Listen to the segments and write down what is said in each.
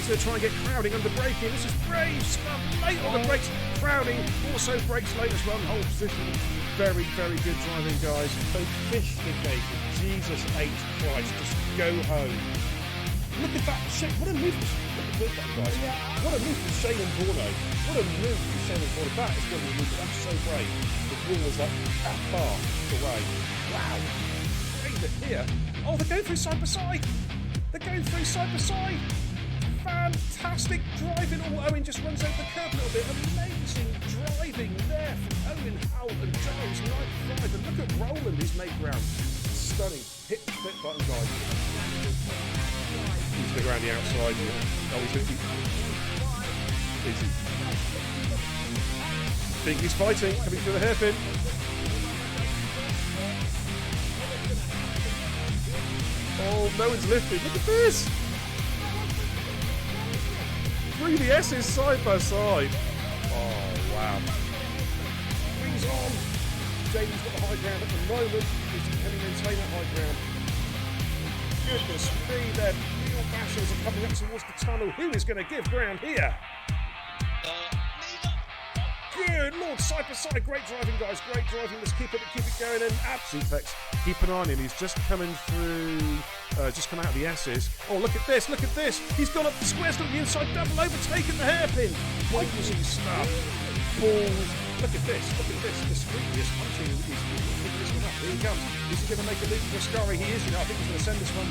To try and get crowding under braking. This is brave stuff. Late on the brakes. Crowding also brakes late as well. Whole position. Very, very good driving, guys. Sophisticated. Jesus H. Christ. Just go home. Look at that shape. What a move. Look at that, guys. What a move from Shane and Bruno. What a move from Shane and Bruno. That is going to be a move. That's so brave. The wall was like that far away. Wow. Brave it here. Oh, they're going through side by side. They're going through side by side. Fantastic driving. Oh, Owen just runs over the curb a little bit. Amazing driving there from Owen, Howell and Giles. 95. And look at Roland, he's made ground. Stunning. Hit the flip button, guys. He's going to go around the outside. Oh, he's going to easy. Think he's fighting, coming through the hairpin. Oh, no one's lifted. Look at this. Three the S's side by side. Oh, wow. Wings on. Jamie's got the high ground at the moment. Can he maintain that high ground? Goodness me, their real bashers are coming up towards the tunnel. Who is going to give ground here? Good Lord, side by side. Great driving, guys. Great driving. Let's keep it going. And Suplex, keep an eye on him. He's just coming through. Just come out of the S's. Oh, look at this, look at this. He's gone up the squares, got the inside double, overtaken the hairpin. Ballsy stuff. Balls. Look at this, discreetly just punching. He's picking this one up. Here he comes. Is he going to make a leap for Ascari? He is, I think he's going to send this one.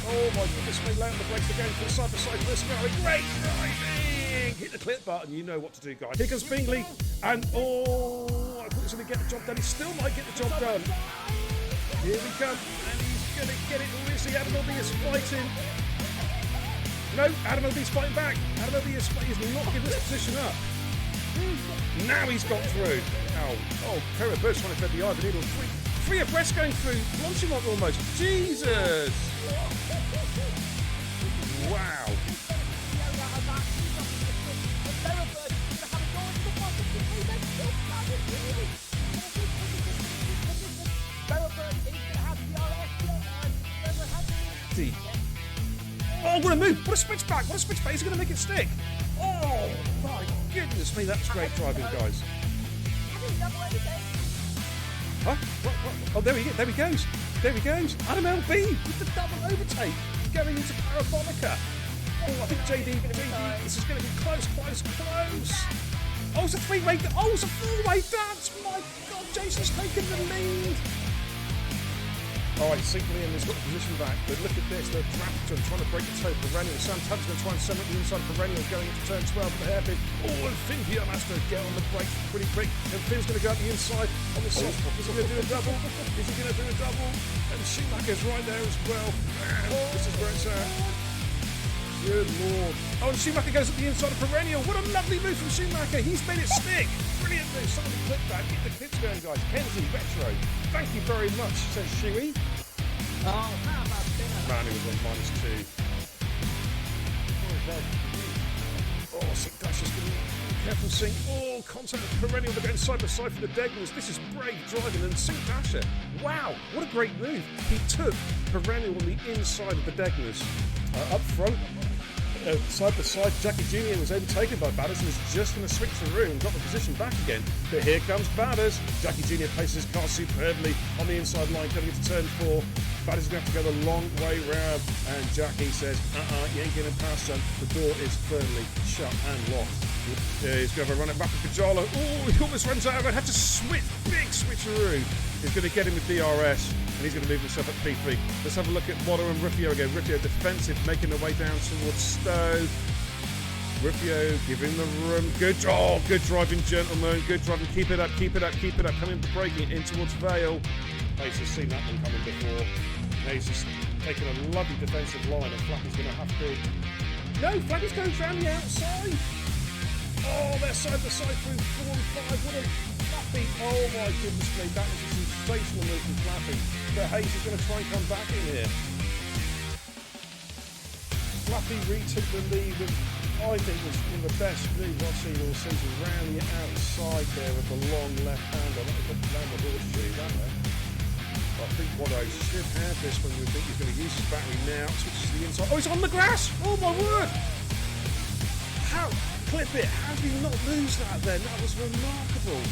Oh my goodness, they lay on the brakes, they're going from side by side for Ascari. Great driving! Hit the clip button, you know what to do, guys. Here comes Bingley, and I thought he was going to get the job done. He still might get the job done. Here we come, and he's going to get it. Or is he? Adam Obi is fighting. No, Adam Obi's fighting back. Adam Obi is not giving this position up. Now he's got through. Oh, Kara Birch trying to thread the eye of the needle. Three abreast going through. Blanchimont almost. Jesus! Wow. safety. Oh, what a move. What a switchback. What a switchback. He's going to make it stick. Oh, my goodness me. That's great driving, guys. Huh? What? Oh, there he goes. There he goes. Adam LB with the double overtake. Going into Parabolica. Oh, I think JD, this is going to be close. Oh, it's a three-way. Oh, it's a four-way dance. My God, Jason's taken the lead. All right, St. Liam has got the position back, but look at this. They're Drafton trying to break the toe. Perennial. Sam Tubbs going to try and send up the inside. Perennial going into turn 12 with the hairpin. Oh, and Finn here has to get on the brakes pretty quick. And Finn's going to go up the inside on the soft spot. Is he going to do a double? And Schumacher's right there as well. And this is where it's at. Good Lord. Oh, and Schumacher goes up the inside of Perennial. What a lovely move from Schumacher. He's made it stick. Brilliant move. Somebody clip that. Get the clips going, guys. Kenzie, Retro. Thank you very much, says Shuey. Oh, how about that? Man, he was on -2. Oh, Sink Dash is going to be careful, Sink. Oh, contact with Perennial. They're going side by side for the Degners. This is brave driving. And Sink Dasher, wow, what a great move. He took Perennial on the inside of the Degners. Up front, side by side, Jackie Jr. was overtaken by Batters and was just going to switch through and got the position back again. But here comes Batters. Jackie Jr. places his car superbly on the inside line, coming into turn 4. Batters is going to have to go the long way round. And Jackie says, you ain't getting past, son. The door is firmly shut and locked. He's going to have a run at back with Pajalo. Oh, he almost runs out of it. Had to switch, big switcheroo. He's going to get him with DRS. And he's going to move himself up P3. Let's have a look at Watto and Rufio again. Rufio defensive, making their way down towards Stowe. Rufio giving the room. Good driving, gentlemen. Good driving. Keep it up. Coming breaking in towards Vale. He's just seen that one coming before. Now he's just taking a lovely defensive line, and Flappy's going to have to. No, Flappy's going around the outside. Oh, they're side by side through 4 and 5. What a Flappy. Oh my goodness me. That was a sensational move from Flappy. But Hayes is going to try and come back in here. Flappy retook the lead with, I think, was one of the best moves I've seen all season. Round the outside there with the long left hander. That was a round the horseshoe, that way. I think Watto should have this when we think he's going to use his battery now. Switches to the inside. Oh, he's on the grass! Oh my word! How? Clip it. How did he not lose that then? That was remarkable.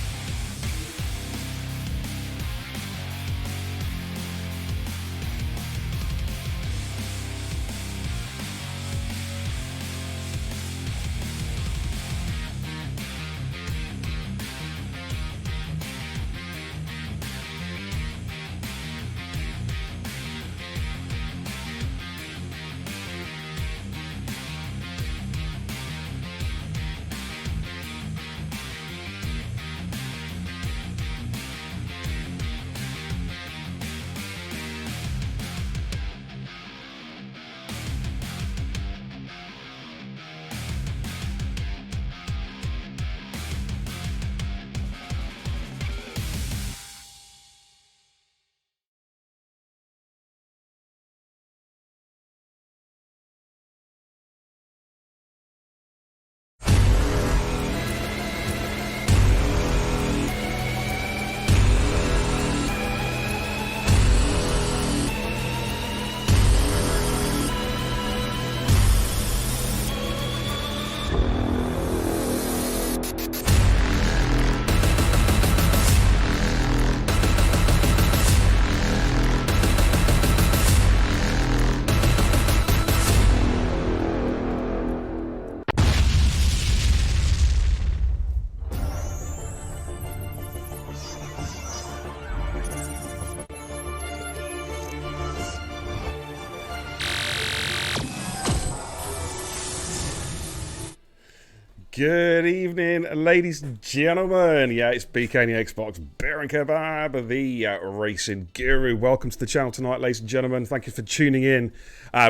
Good evening, ladies and gentlemen. Yeah, it's BK and the Xbox, Baron Kebab, the racing guru. Welcome to the channel tonight, ladies and gentlemen. Thank you for tuning in.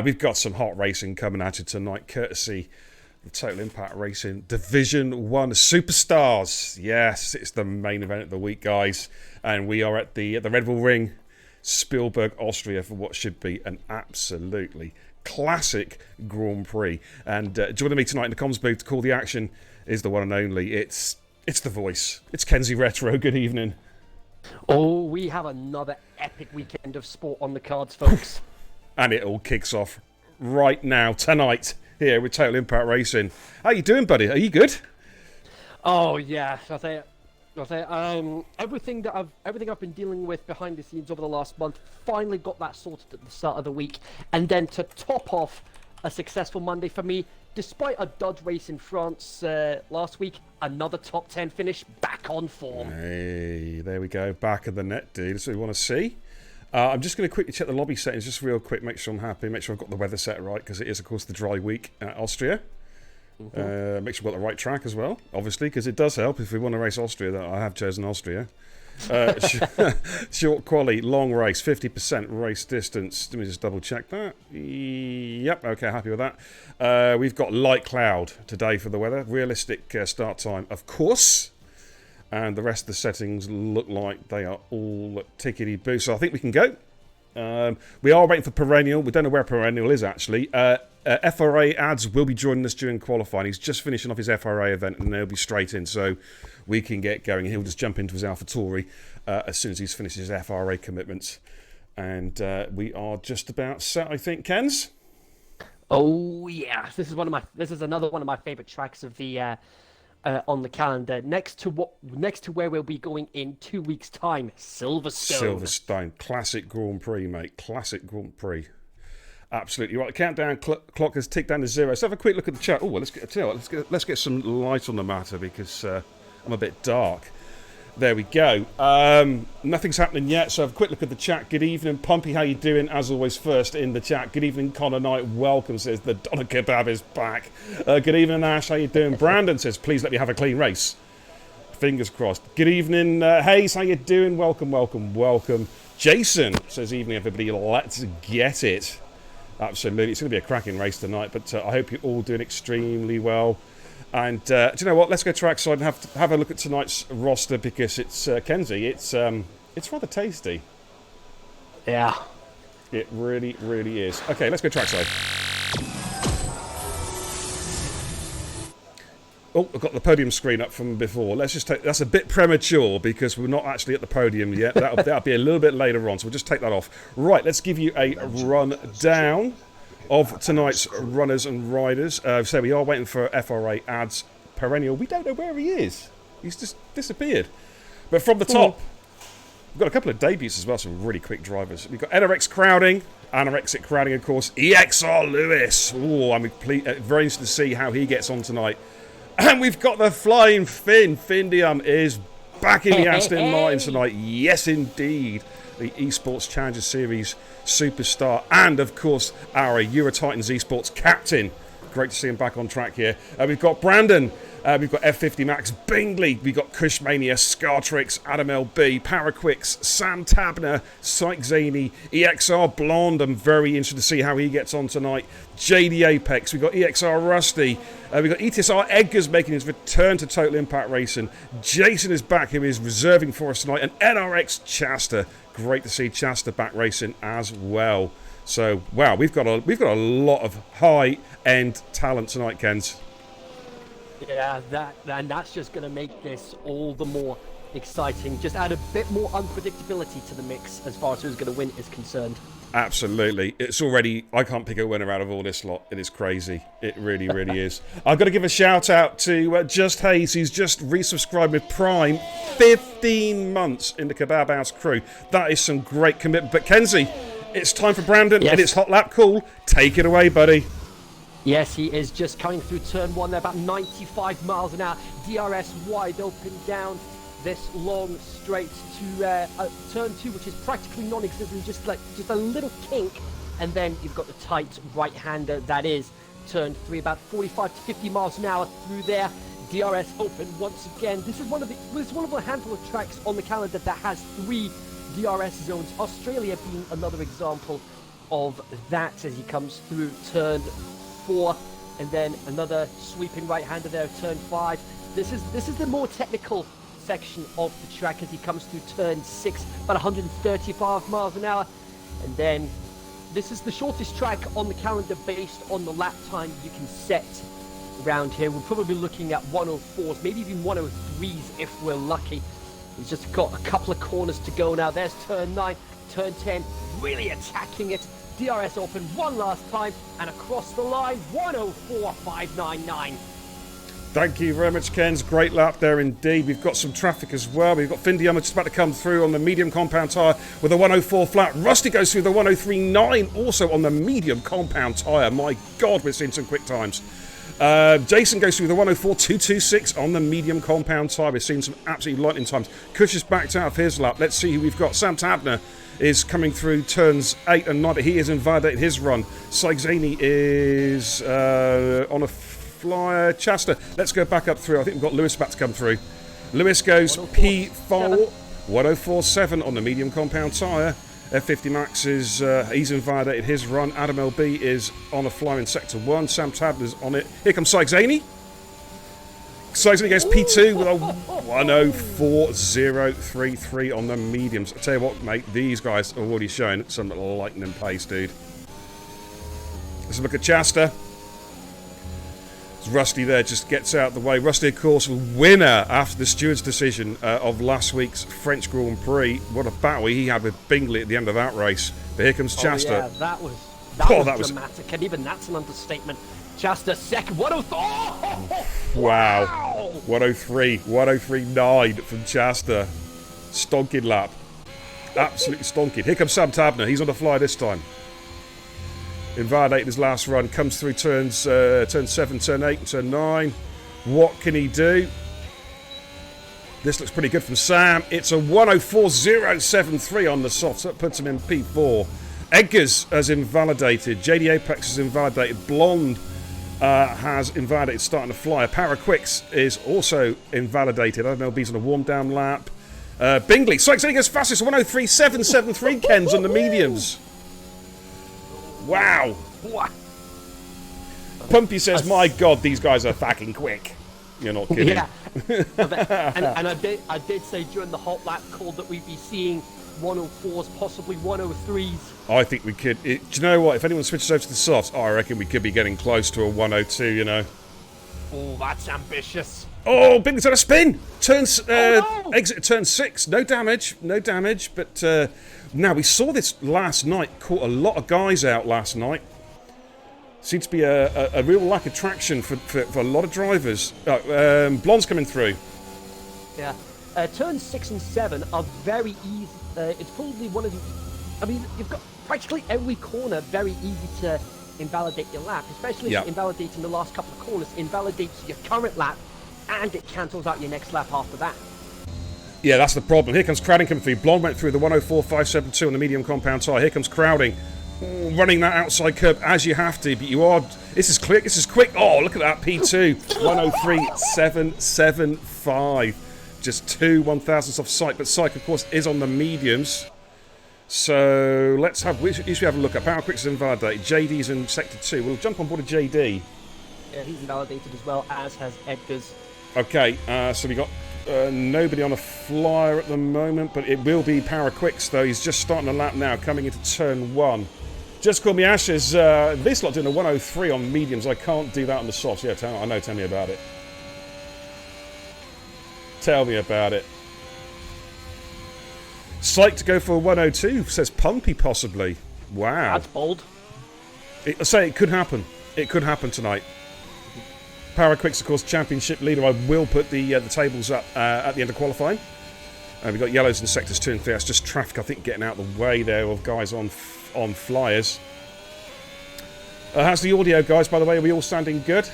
We've got some hot racing coming at you tonight, courtesy the Total Impact Racing Division 1 Superstars. Yes, it's the main event of the week, guys. And we are at the Red Bull Ring, Spielberg, Austria, for what should be an absolutely classic Grand Prix. And joining me tonight in the comms booth to call the action is the one and only. It's the voice. It's Kenzie Retro. Good evening. Oh, we have another epic weekend of sport on the cards, folks. And it all kicks off right now, tonight, here with Total Impact Racing. How you doing, buddy? Are you good? Oh yeah, everything I've been dealing with behind the scenes over the last month finally got that sorted at the start of the week, and then to top off a successful Monday for me, despite a dud race in France last week, another top 10 finish, back on form. Hey, there we go, back of the net, dude. That's what we want to see. I'm just going to quickly check the lobby settings, just real quick, make sure I'm happy, make sure I've got the weather set right, because it is, of course, the dry week at Austria. Make sure we've got the right track as well, obviously, because it does help if we want to race Austria, that I have chosen Austria. Short quali, long race, 50% race distance. Let me just double check that. Yep, okay, happy with that. We've got light cloud today for the weather. Realistic start time, of course. And the rest of the settings look like they are all tickety-boo. So I think we can go. We are waiting for Perennial. We don't know where Perennial is, actually. FRA ads will be joining us during qualifying. He's just finishing off his FRA event, and they'll be straight in, so we can get going. He'll just jump into his AlphaTauri as soon as he's finished his FRA commitments. And we are just about set, I think, Kens? Oh yeah, this is another one of my favorite tracks of the on the calendar. Next to where we'll be going in 2 weeks' time, Silverstone. Silverstone, classic Grand Prix, mate. Classic Grand Prix. Absolutely right. The countdown clock has ticked down to 0. Let's have a quick look at the chat. Oh, well, let's get some light on the matter, because I'm a bit dark. There we go. Nothing's happening yet, so have a quick look at the chat. Good evening, Pumpy. How you doing? As always, first in the chat. Good evening, Connor Knight. Welcome, says the Doner Kebab is back. Good evening, Ash. How you doing? Brandon says, please let me have a clean race. Fingers crossed. Good evening, Hayes. How you doing? Welcome. Jason says, evening, everybody. Let's get it. Absolutely. It's going to be a cracking race tonight, but I hope you're all doing extremely well. And do you know what? Let's go trackside and have a look at tonight's roster, because it's, Kenzie, it's rather tasty. Yeah. It really, really is. Okay, let's go trackside. Oh, I've got the podium screen up from before. Let's just take... That's a bit premature, because we're not actually at the podium yet. That'll be a little bit later on, so we'll just take that off. Right, let's give you a rundown of tonight's runners and riders. So we are waiting for FRA ads. Perennial, we don't know where he is. He's just disappeared. But from the top, we've got a couple of debuts as well, some really quick drivers. We've got NRX Crowding, Anorexic Crowding, of course. EXR Lewis. Oh, I'm very interested to see how he gets on tonight. And we've got the Flying Finn. Findium is back in the Aston Martin tonight. Yes, indeed. The Esports Challenger Series superstar. And, of course, our Euro Titans Esports captain. Great to see him back on track here. We've got Brandon. We've got F50 Max Bingley. We've got Cushmania, Scartrix, Adam LB, Paraquix, Sam Tabner, Syke Zaney, EXR Blonde. I'm very interested to see how he gets on tonight. JD Apex. We've got EXR Rusty. We've got ETSR Edgar's making his return to Total Impact Racing. Jason is back, who is reserving for us tonight. And NRX Chasta. Great to see Chasta back racing as well. So, wow, we've got a lot of high-end talent tonight, Kens. Yeah, that's just going to make this all the more exciting. Just add a bit more unpredictability to the mix as far as who's going to win is concerned. Absolutely. It's already... I can't pick a winner out of all this lot. It is crazy. It really, really is. I've got to give a shout-out to Just Hayes, who's just resubscribed with Prime. 15 months in the Kebab House crew. That is some great commitment. But, Kenzie, it's time for Brandon, and it's Hot Lap Cool. Take it away, buddy. Yes, he is just coming through turn 1 there, about 95 miles an hour. DRS wide open down this long straight to turn 2, which is practically non-existent, just a little kink. And then you've got the tight right-hander that is turn 3, about 45 to 50 miles an hour through there. DRS open once again. This is one of the handful of tracks on the calendar that has 3 DRS zones. Australia being another example of that as he comes through turn 4, and then another sweeping right-hander there, turn 5. This is the more technical section of the track as he comes through turn 6, about 135 miles an hour. And then this is the shortest track on the calendar based on the lap time you can set around here. We're probably looking at 104s, maybe even 103s if we're lucky. He's just got a couple of corners to go now. There's turn 9. Turn 10, really attacking it. DRS open one last time, and across the line, 104.599. Thank you very much, Kens. Great lap there indeed. We've got some traffic as well. We've got Findium just about to come through on the medium compound tyre with a 104 flat. Rusty goes through the 103.9 also on the medium compound tyre. My God, we're seeing some quick times. Jason goes through the 104.226 on the medium compound tyre. We're seeing some absolutely lightning times. Kush is backed out of his lap. Let's see who we've got. Sam Tabner is coming through turns 8 and 9, but he has invalidated his run. Saigzani is on a flyer. Chester, let's go back up through. I think we've got Lewis about to come through. Lewis goes P4, 104.7 on the medium compound tyre. F50 Max is, he's invalidated his run. Adam LB is on a flyer in sector 1. Sam Tabner's on it. Here comes Saigzani. Saigzani goes P2 with a 104.033 on the mediums. I tell you what, mate, these guys have already shown some lightning pace, dude. Let's look at Chester. Rusty there just gets out of the way. Rusty, of course, winner after the steward's decision of last week's French Grand Prix. What a battle he had with Bingley at the end of that race. But here comes Chester. Yeah, that was dramatic, and even that's an understatement. Chester second, 103. Wow. 103.9 from Chester. Stonking lap. Absolutely stonking. Here comes Sam Tabner. He's on the fly this time. Invalidated his last run, comes through turn 7, turn 8, and turn 9. What can he do? This looks pretty good from Sam. It's a 104.073 on the softs. That puts him in P4. Edgars has invalidated. JD Apex has invalidated. Blonde has invalidated starting to fly. Paraquicks is also invalidated. LB's on a warm down lap. Bingley, Saigzani goes fastest, 103.773 Kens on the mediums. Wow. Pumpy says, my God, these guys are fucking quick. You're not kidding. Yeah. and I did say during the hot lap call that we'd be seeing 104s, possibly 103s. I think we could. Do you know what? If anyone switches over to the softs, I reckon we could be getting close to a 102, you know. Oh, that's ambitious. Oh, Bingley's on a spin. No. Exit turn 6. No damage. But now, we saw this last night. Caught a lot of guys out last night. Seems to be a real lack of traction for a lot of drivers. Blonde's coming through. Yeah. Turns 6 and 7 are very easy. It's probably one of the... I mean, you've got practically every corner very easy to invalidate your lap, especially if you're invalidating the last couple of corners. Invalidates your current lap, and it cancels out your next lap after that. Yeah, that's the problem. Here comes Crowding coming through. Blonde went through the 104.572 on the medium compound tyre. Here comes Crowding. Running that outside curb as you have to, but you are... This is quick. Oh, look at that P2. 103.775. Just 2 1,000ths off Syke, but Syke, of course, is on the mediums. So let's have... We should have a look at Power Quicks is invalidated. JD's in sector 2. We'll jump on board of JD. Yeah, he's invalidated as well, as has Edgars. Okay, so we got nobody on a flyer at the moment, but it will be Power Quicks, though. He's just starting a lap now, coming into turn 1. Just call me Ashes. This lot doing a 103 on mediums. I can't do that on the softs. Yeah, tell me about it. Tell me about it. Psyched to go for a 102, says Pumpy possibly. Wow. That's bold. I say it could happen. It could happen tonight. Paraquicks, of course, championship leader. I will put the tables up at the end of qualifying. We've got yellows in sectors 2 and 3. That's just traffic, I think, getting out of the way there of guys on flyers. How's the audio, guys, by the way? Are we all standing good?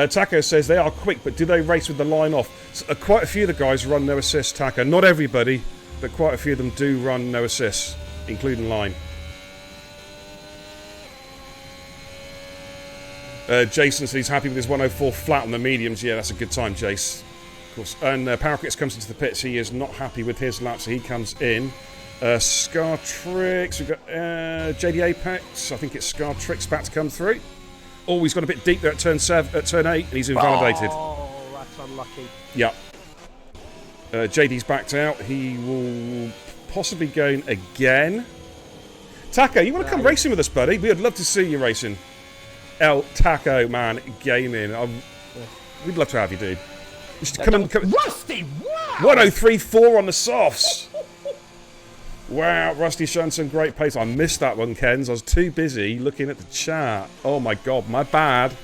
Taco says they are quick, but do they race with the line off? So, quite a few of the guys run no assist, Taco. Not everybody, but quite a few of them do run no assists, including line. Jason says he's happy with his 104 flat on the mediums. Yeah, that's a good time, Jace. Of course. And Paraquicks comes into the pits. He is not happy with his lap, so he comes in. Scar Tricks. We've got JD Apex. I think it's Scar Tricks about to come through. Oh, he's got a bit deep there at turn 8, and he's invalidated. Oh, that's unlucky. Yeah. JD's backed out. He will possibly go in again. Taco, you want to come racing with us, buddy? We'd love to see you racing. El Taco Man Gaming. We'd love to have you, dude. You should come. Rusty! Wow! 103.4 on the softs. Wow, Rusty showing some great pace. I missed that one, Kens. I was too busy looking at the chat. Oh my god, my bad.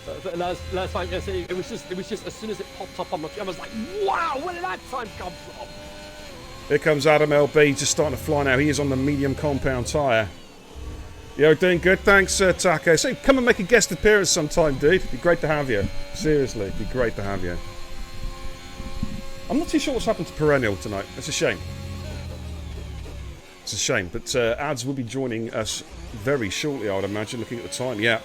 That's fine. It was just as soon as it popped up on my, I was like, wow, where did that time come from? Here comes Adam LB, just starting to fly now. He is on the medium compound tyre. Yo, doing good, thanks, Taco. So come and make a guest appearance sometime, dude. It'd be great to have you. Seriously, it'd be great to have you. I'm not too sure what's happened to Perennial tonight. It's a shame. It's a shame, but Ads will be joining us very shortly, I would imagine, looking at the time. Yeah.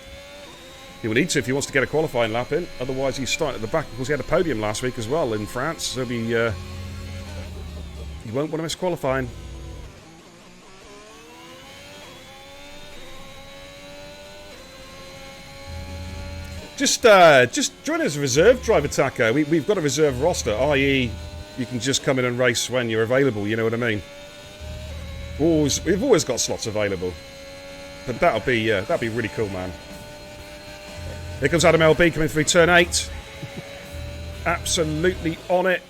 He will need to if he wants to get a qualifying lap in. Otherwise, he's starting at the back. Of course, he had a podium last week as well in France. So he won't want to miss qualifying. Just join as a reserve driver, Taco. We've got a reserve roster, i.e., you can just come in and race when you're available. You know what I mean? We've always got slots available, but that'll be really cool, man. Here comes Adam LB coming through turn 8. Absolutely on it.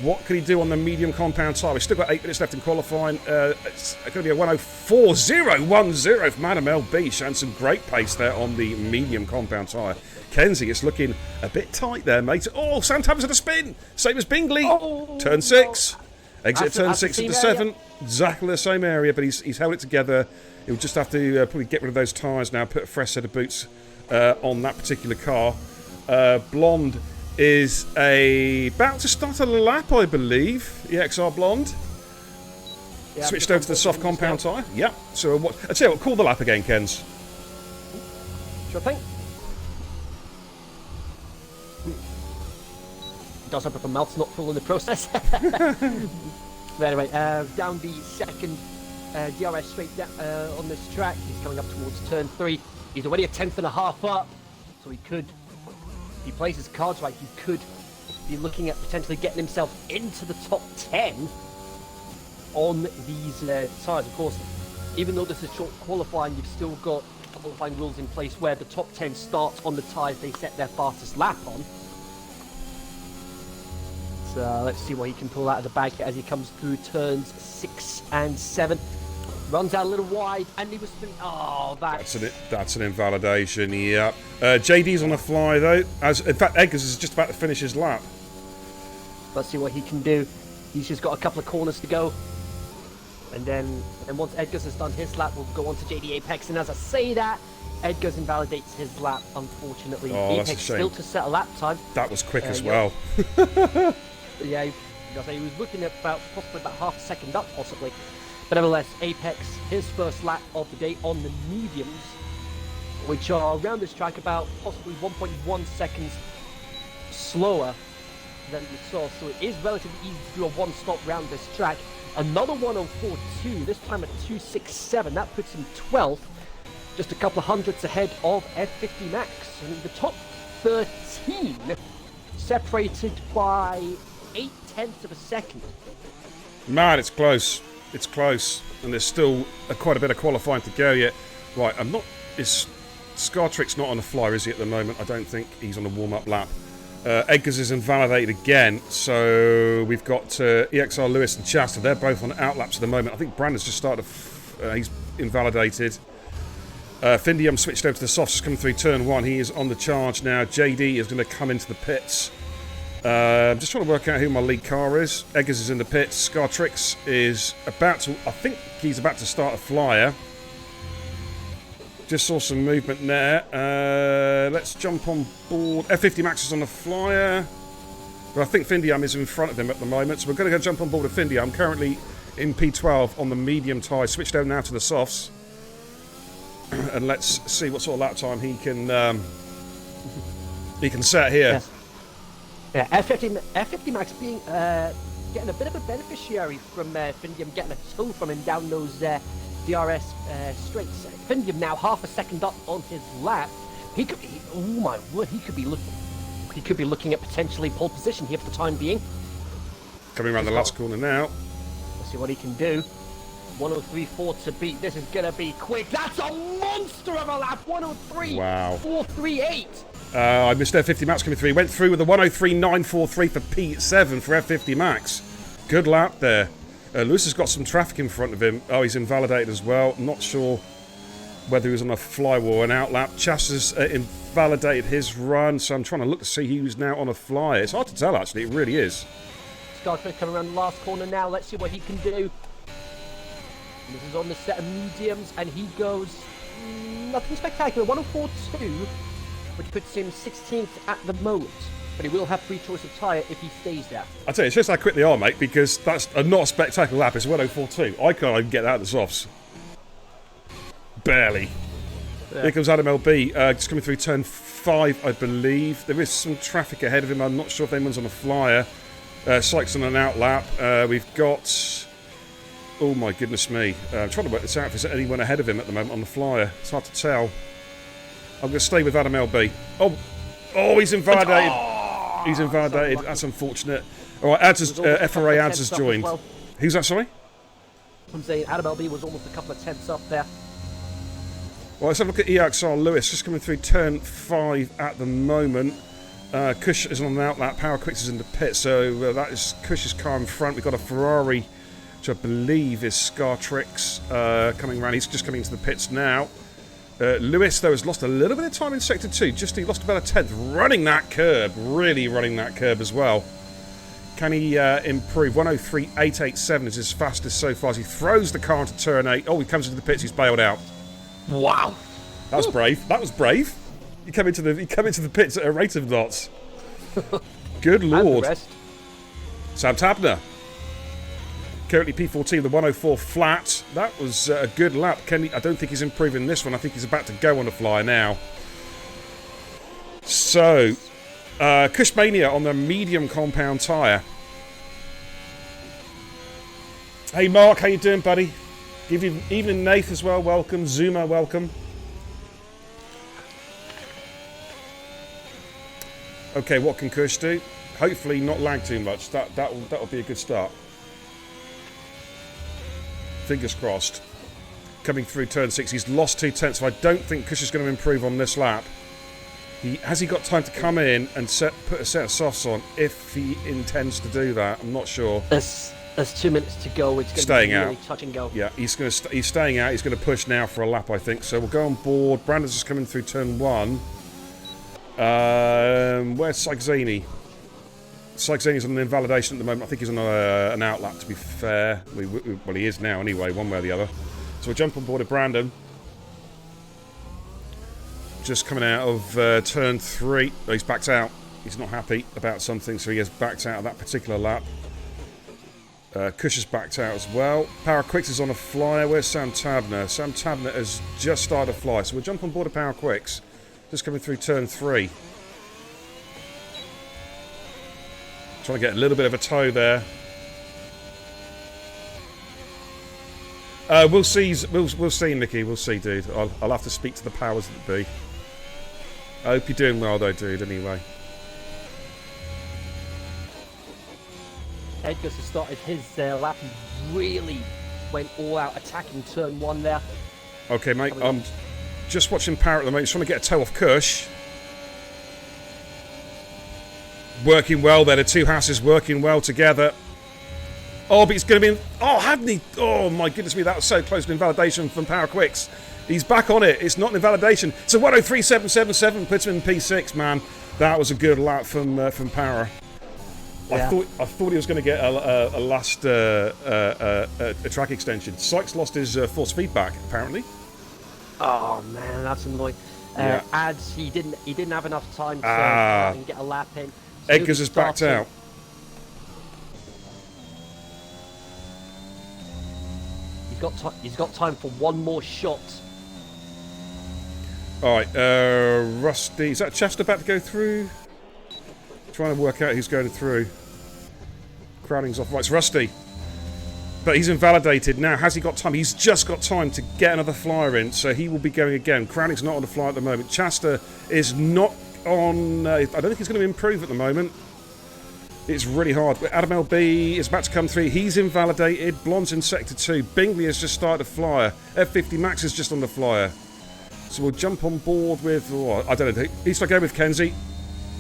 What can he do on the medium compound tyre? We've still got 8 minutes left in qualifying. It's going to be a 104.010 from Adam LB, showing some great pace there on the medium compound tyre. Kenzie, it's looking a bit tight there, mate. Oh, Sam Tabbers at a spin. Same as Bingley. Oh, turn 6. Exit turn 6 into into 7. Exactly the same area, but he's held it together. He'll just have to probably get rid of those tyres now, put a fresh set of boots on that particular car. Blonde is about to start a lap, I believe. EXR Blonde. Yeah, switched over to the soft compound tyre. Yeah. So I'll tell you what, call the lap again, Kens. Sure thing. Does hope if the mouth's not full in the process. But anyway, down the second DRS straight on this track. He's coming up towards turn 3. He's already a 10.5 up, so he could, if he plays his cards right, he could be looking at potentially getting himself into the top 10 on these tyres. Of course, even though this is short qualifying, you've still got qualifying rules in place where the top 10 starts on the tyres they set their fastest lap on. So let's see what he can pull out of the bag as he comes through turns 6 and 7. Runs out a little wide, and he was thinking, oh, that's an invalidation. Yeah. JD's on the fly though. In fact, Eggers is just about to finish his lap. Let's see what he can do. He's just got a couple of corners to go, and once Edgars has done his lap, we'll go on to JD Apex. And as I say that, Edgars invalidates his lap. Unfortunately, Apex still to set a lap time. That was quick as well. Yeah, he was looking at possibly about half a second up, possibly. But nevertheless, Apex, his first lap of the day on the mediums, which are around this track about possibly 1.1 seconds slower than we saw. So it is relatively easy to do a one-stop round this track. Another 104.2, this time at 267. That puts him 12th, just a couple of hundredths ahead of F50 Max. And the top 13 separated by 0.8 of a second. Man, it's close. It's close. And there's still quite a bit of qualifying to go yet. Right, Scartrick's not on the flyer, is he, at the moment? I don't think he's on a warm-up lap. Edgars is invalidated again, so we've got EXR Lewis and Chasta. They're both on outlaps at the moment. I think Brandon's just started. He's invalidated. Findium switched over to the softs, just coming through turn 1. He is on the charge now. JD is going to come into the pits. I'm just trying to work out who my lead car is. Eggers is in the pits. Scartrix is about to... I think he's about to start a flyer. Just saw some movement there. Let's jump on board. F50 Max is on the flyer. But I think Findium is in front of him at the moment. So we're going to go jump on board with Findium. I'm currently in P12 on the medium tyre. Switched over now to the softs. And let's see what sort of lap time he can set here. Yes. Yeah, F50 Max being getting a bit of a beneficiary from Findium getting a tow from him down those DRS straights. Findium now half a second up on his lap. He could be, oh my word, he could be looking at potentially pole position here for the time being. Coming around the last corner now. Let's see what he can do. 103.4 to beat. This is gonna be quick. That's a monster of a lap. 103. Wow. 438. I missed F50 Max coming through. He went through with a 103.943 for P7 for F50 Max. Good lap there. Lewis has got some traffic in front of him. Oh, he's invalidated as well. Not sure whether he was on a flywall or an outlap. Chasta's invalidated his run, so I'm trying to look to see who's now on a flyer. It's hard to tell, actually. It really is. Scarface coming around the last corner now. Let's see what he can do. This is on the set of mediums, and he goes nothing spectacular. 104.2, which puts him 16th at the moment. But he will have free choice of tyre if he stays there. I tell you, it's just how quick they are, mate, because that's not a spectacular lap. It's 104.2. I can't even get that at the softs. Barely. Yeah. Here comes Adam LB, just coming through turn 5, I believe. There is some traffic ahead of him. I'm not sure if anyone's on a flyer. Sykes on an outlap. We've got... Oh, my goodness me. I'm trying to work this out if there's anyone ahead of him at the moment on the flyer. It's hard to tell. I'm going to stay with Adam LB. Oh, he's invalidated. He's invalidated. That's unfortunate. All right, FRA Ads has joined. Well. Who's that, sorry? I'm saying Adam LB was almost a couple of tenths up there. Well, let's have a look at EXR Lewis, just coming through turn 5 at the moment. Cush is on an outlap, Power Quicks is in the pit, so that is Cush's car in front. We've got a Ferrari, which I believe is Scartrix, coming around. He's just coming into the pits now. Lewis, though, has lost a little bit of time in Sector 2. He lost about a 10th, running that curb, really running that curb as well. Can he improve? 103.887 is his fastest so far as he throws the car into turn 8. Oh, he comes into the pits, he's bailed out. Wow. That was brave. That was brave. You come into the pits at a rate of knots. Good lord. Sam Tabner. Currently P14, the 104 flat. That was a good lap. I don't think he's improving this one. I think he's about to go on the fly now. So, Cushmania on the medium compound tyre. Hey Mark, how you doing, buddy? Evening Nath as well, welcome. Zuma, welcome. Okay, what can Kush do? Hopefully not lag too much. That'll be a good start. Fingers crossed. Coming through turn 6, he's lost 2 tenths, so I don't think Kush is going to improve on this lap. Has he got time to come in and put a set of softs on if he intends to do that? I'm not sure. There's 2 minutes to go. It's going to be really touch and go. Yeah, he's staying out. He's going to push now for a lap, I think. So we'll go on board. Brandon's just coming through turn 1. Where's Sykes-Zaney? Sykes-Zaney's on an invalidation at the moment. I think he's on an outlap, to be fair. Well, he is now anyway, one way or the other. So we'll jump on board with Brandon. Just coming out of turn 3. Oh, he's backed out. He's not happy about something, so he has backed out of that particular lap. Kush has backed out as well. Power Quicks is on a flyer. Where's Sam Tabner? Sam Tabner has just started a fly, so we'll jump on board of Power Quicks. Just coming through turn 3. Trying to get a little bit of a toe there. We'll see, Nicky. We'll see, dude. I'll have to speak to the powers that be. I hope you're doing well, though, dude, anyway. Edgar's has started his lap. He really went all out attacking turn 1 there. Okay, mate. I'm just watching Power at the moment. He's trying to get a toe off Kush. Working well there. The two Hasses working well together. Oh, but it's going to be... Oh, hadn't he? Oh, my goodness me. That was so close to invalidation from Power Quicks. He's back on it. It's not an invalidation. So 103.777 puts him in P6, man. That was a good lap from Power. Yeah. I thought he was going to get a last track extension. Sykes lost his force feedback, apparently. Oh, man, that's annoying. Yeah. Ads, he didn't have enough time to get a lap in. So Edgar's has backed out. He's got time for one more shot. All right, Rusty. Is that Chester about to go through? Trying to work out who's going through. Crowning's off. Right, it's Rusty. But he's invalidated now. Has he got time? He's just got time to get another flyer in, so he will be going again. Crowning's not on the flyer at the moment. Chester is not on... I don't think he's going to improve at the moment. It's really hard. Adam LB is about to come through. He's invalidated. Blonde's in Sector 2. Bingley has just started a flyer. F50 Max is just on the flyer. So we'll jump on board with... Oh, I don't know. He's going to go with Kenzie.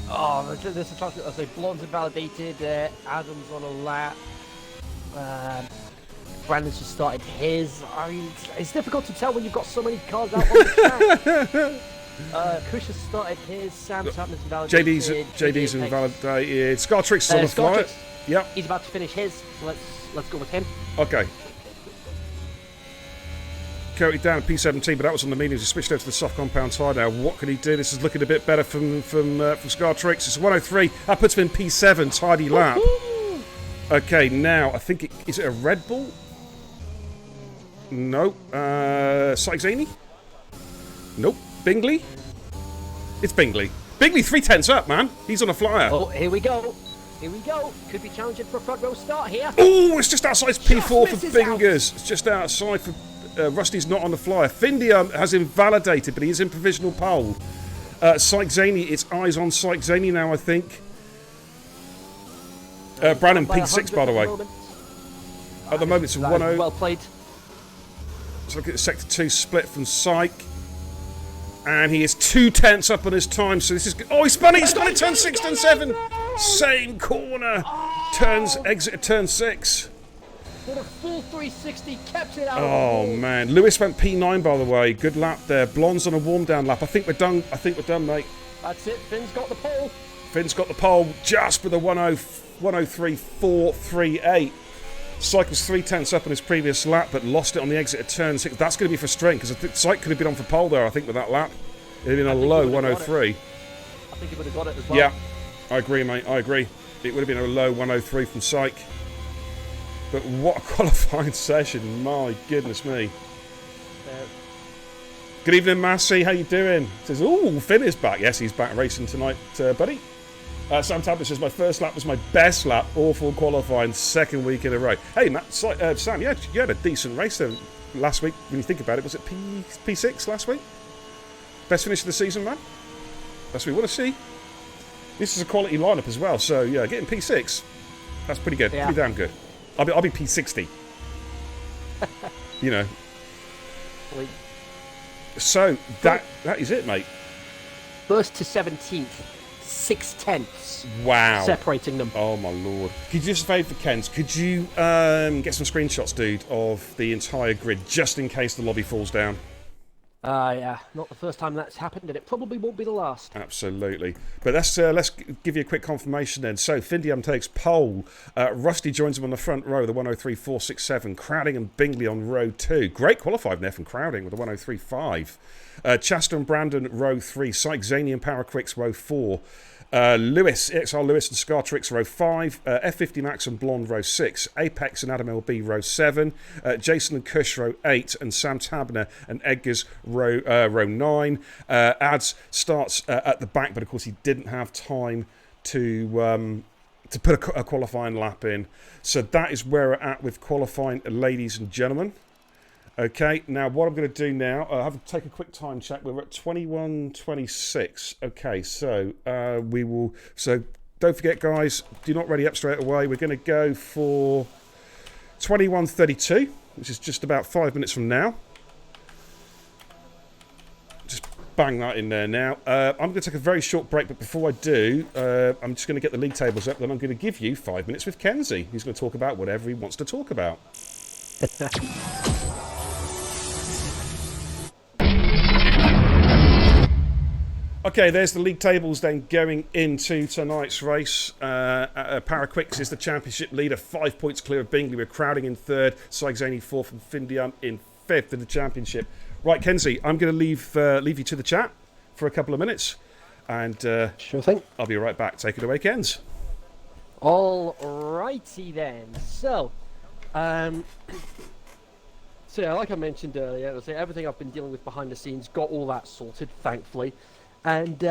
Oh, there's a chance. So Blonde's invalidated. Adam's on a lap. Brandon's just started his. I mean, it's difficult to tell when you've got so many cars out on the track. Kush has started his. Sam's having his invalidated. JD's invalidated. Scartrix is on the flyer. Yep. He's about to finish his, so let's go with him. Okay. Currently down at P17, but that was on the mediums. He switched over to the soft compound tyre now. What can he do? This is looking a bit better from Scartrix. It's 103. That puts him in P7, tidy lap. Okay, now I think is it a Red Bull? No. Sykes-Zaney? Nope. Bingley? It's Bingley. Bingley 3/10 up, man. He's on a flyer. Oh, here we go. Here we go. Could be challenging for a front row start here. Oh, it's just outside P4 for Bingers. It's just outside for Rusty's not on the flyer. Findia has invalidated, but he is in provisional pole. Sykes-Zaney, it's eyes on Sykes-Zaney now, I think. Brandon, P6, by the way. At the moment, it's a 1-0. Well played. Let's look at Sector 2 split from Syke. And he is 2/10 up on his time, so this is good. Oh, he spun it! He's done it! Turn 6, turn 7! Same corner! Exit turn 6. Did a full 360, kept it out. Oh, man. Lewis went P9, by the way. Good lap there. Blonde's on a warm-down lap. I think we're done, mate. That's it. Finn's got the pole. Finn's got the pole just with a 103.438. Syke was 3/10 up on his previous lap, but lost it on the exit of turn 6. That's going to be frustrating, because I think Syke could have been on for pole there, I think, with that lap. It would have been a low 103. I think he would have got it as well. Yeah, I agree, mate. I agree. It would have been a low 103 from Syke. But what a qualifying session. My goodness me. Good evening, Massey. How you doing? Says, ooh, Finn is back. Yes, he's back racing tonight, buddy. Sam Tablet says, my first lap was my best lap. Awful qualifying, second week in a row. Hey, Sam, you had a decent race there last week. When you think about it, was it P6 last week? Best finish of the season, man? That's what we want to see. This is a quality lineup as well. So, yeah, getting P6, that's pretty good. Yeah. Pretty damn good. I'll be P60. You know. So, that is it, mate. First to 17th. 6/10. Wow. Separating them. Oh, my lord. Could you just favour Kens? Could you get some screenshots, dude, of the entire grid, just in case the lobby falls down? Yeah. Not the first time that's happened, and it probably won't be the last. Absolutely. But let's give you a quick confirmation then. So, Findiam takes pole. Rusty joins him on the front row, the 103.467. Crowding and Bingley on row 2. Great qualifying there from Crowding with the 103.5. Chester and Brandon, row 3. Sykes-Zaney and Paraquicks, row 4. Lewis, EXR Lewis and Scartrix, row 5. F50 Max and Blonde, row 6. Apex and Adam LB, row 7. Jason and Kush, row 8. And Sam Tabner and Edgar's, row 9. Ads starts at the back, but of course he didn't have time to put a qualifying lap in. So that is where we're at with qualifying, ladies and gentlemen. Okay, now what I'm going to do now, I have to take a quick time check. We're at 21:26. Okay, so we will. So don't forget, guys, do not ready up straight away. We're going to go for 21:32, which is just about 5 minutes from now. Just bang that in there now. I'm going to take a very short break, but before I do, I'm just going to get the league tables up. Then I'm going to give you 5 minutes with Kenzie. He's going to talk about whatever he wants to talk about. Okay, there's the league tables then going into tonight's race. Paraquicks is the championship leader, 5 points clear of Bingley. We're Crowding in 3rd, Sykes-Zaney 4th, and Findiam in 5th in the championship. Right, Kenzie, I'm going to leave you to the chat for a couple of minutes. And sure thing. I'll be right back. Take it away, Kens. All righty then. So yeah, like I mentioned earlier, everything I've been dealing with behind the scenes, got all that sorted, thankfully. And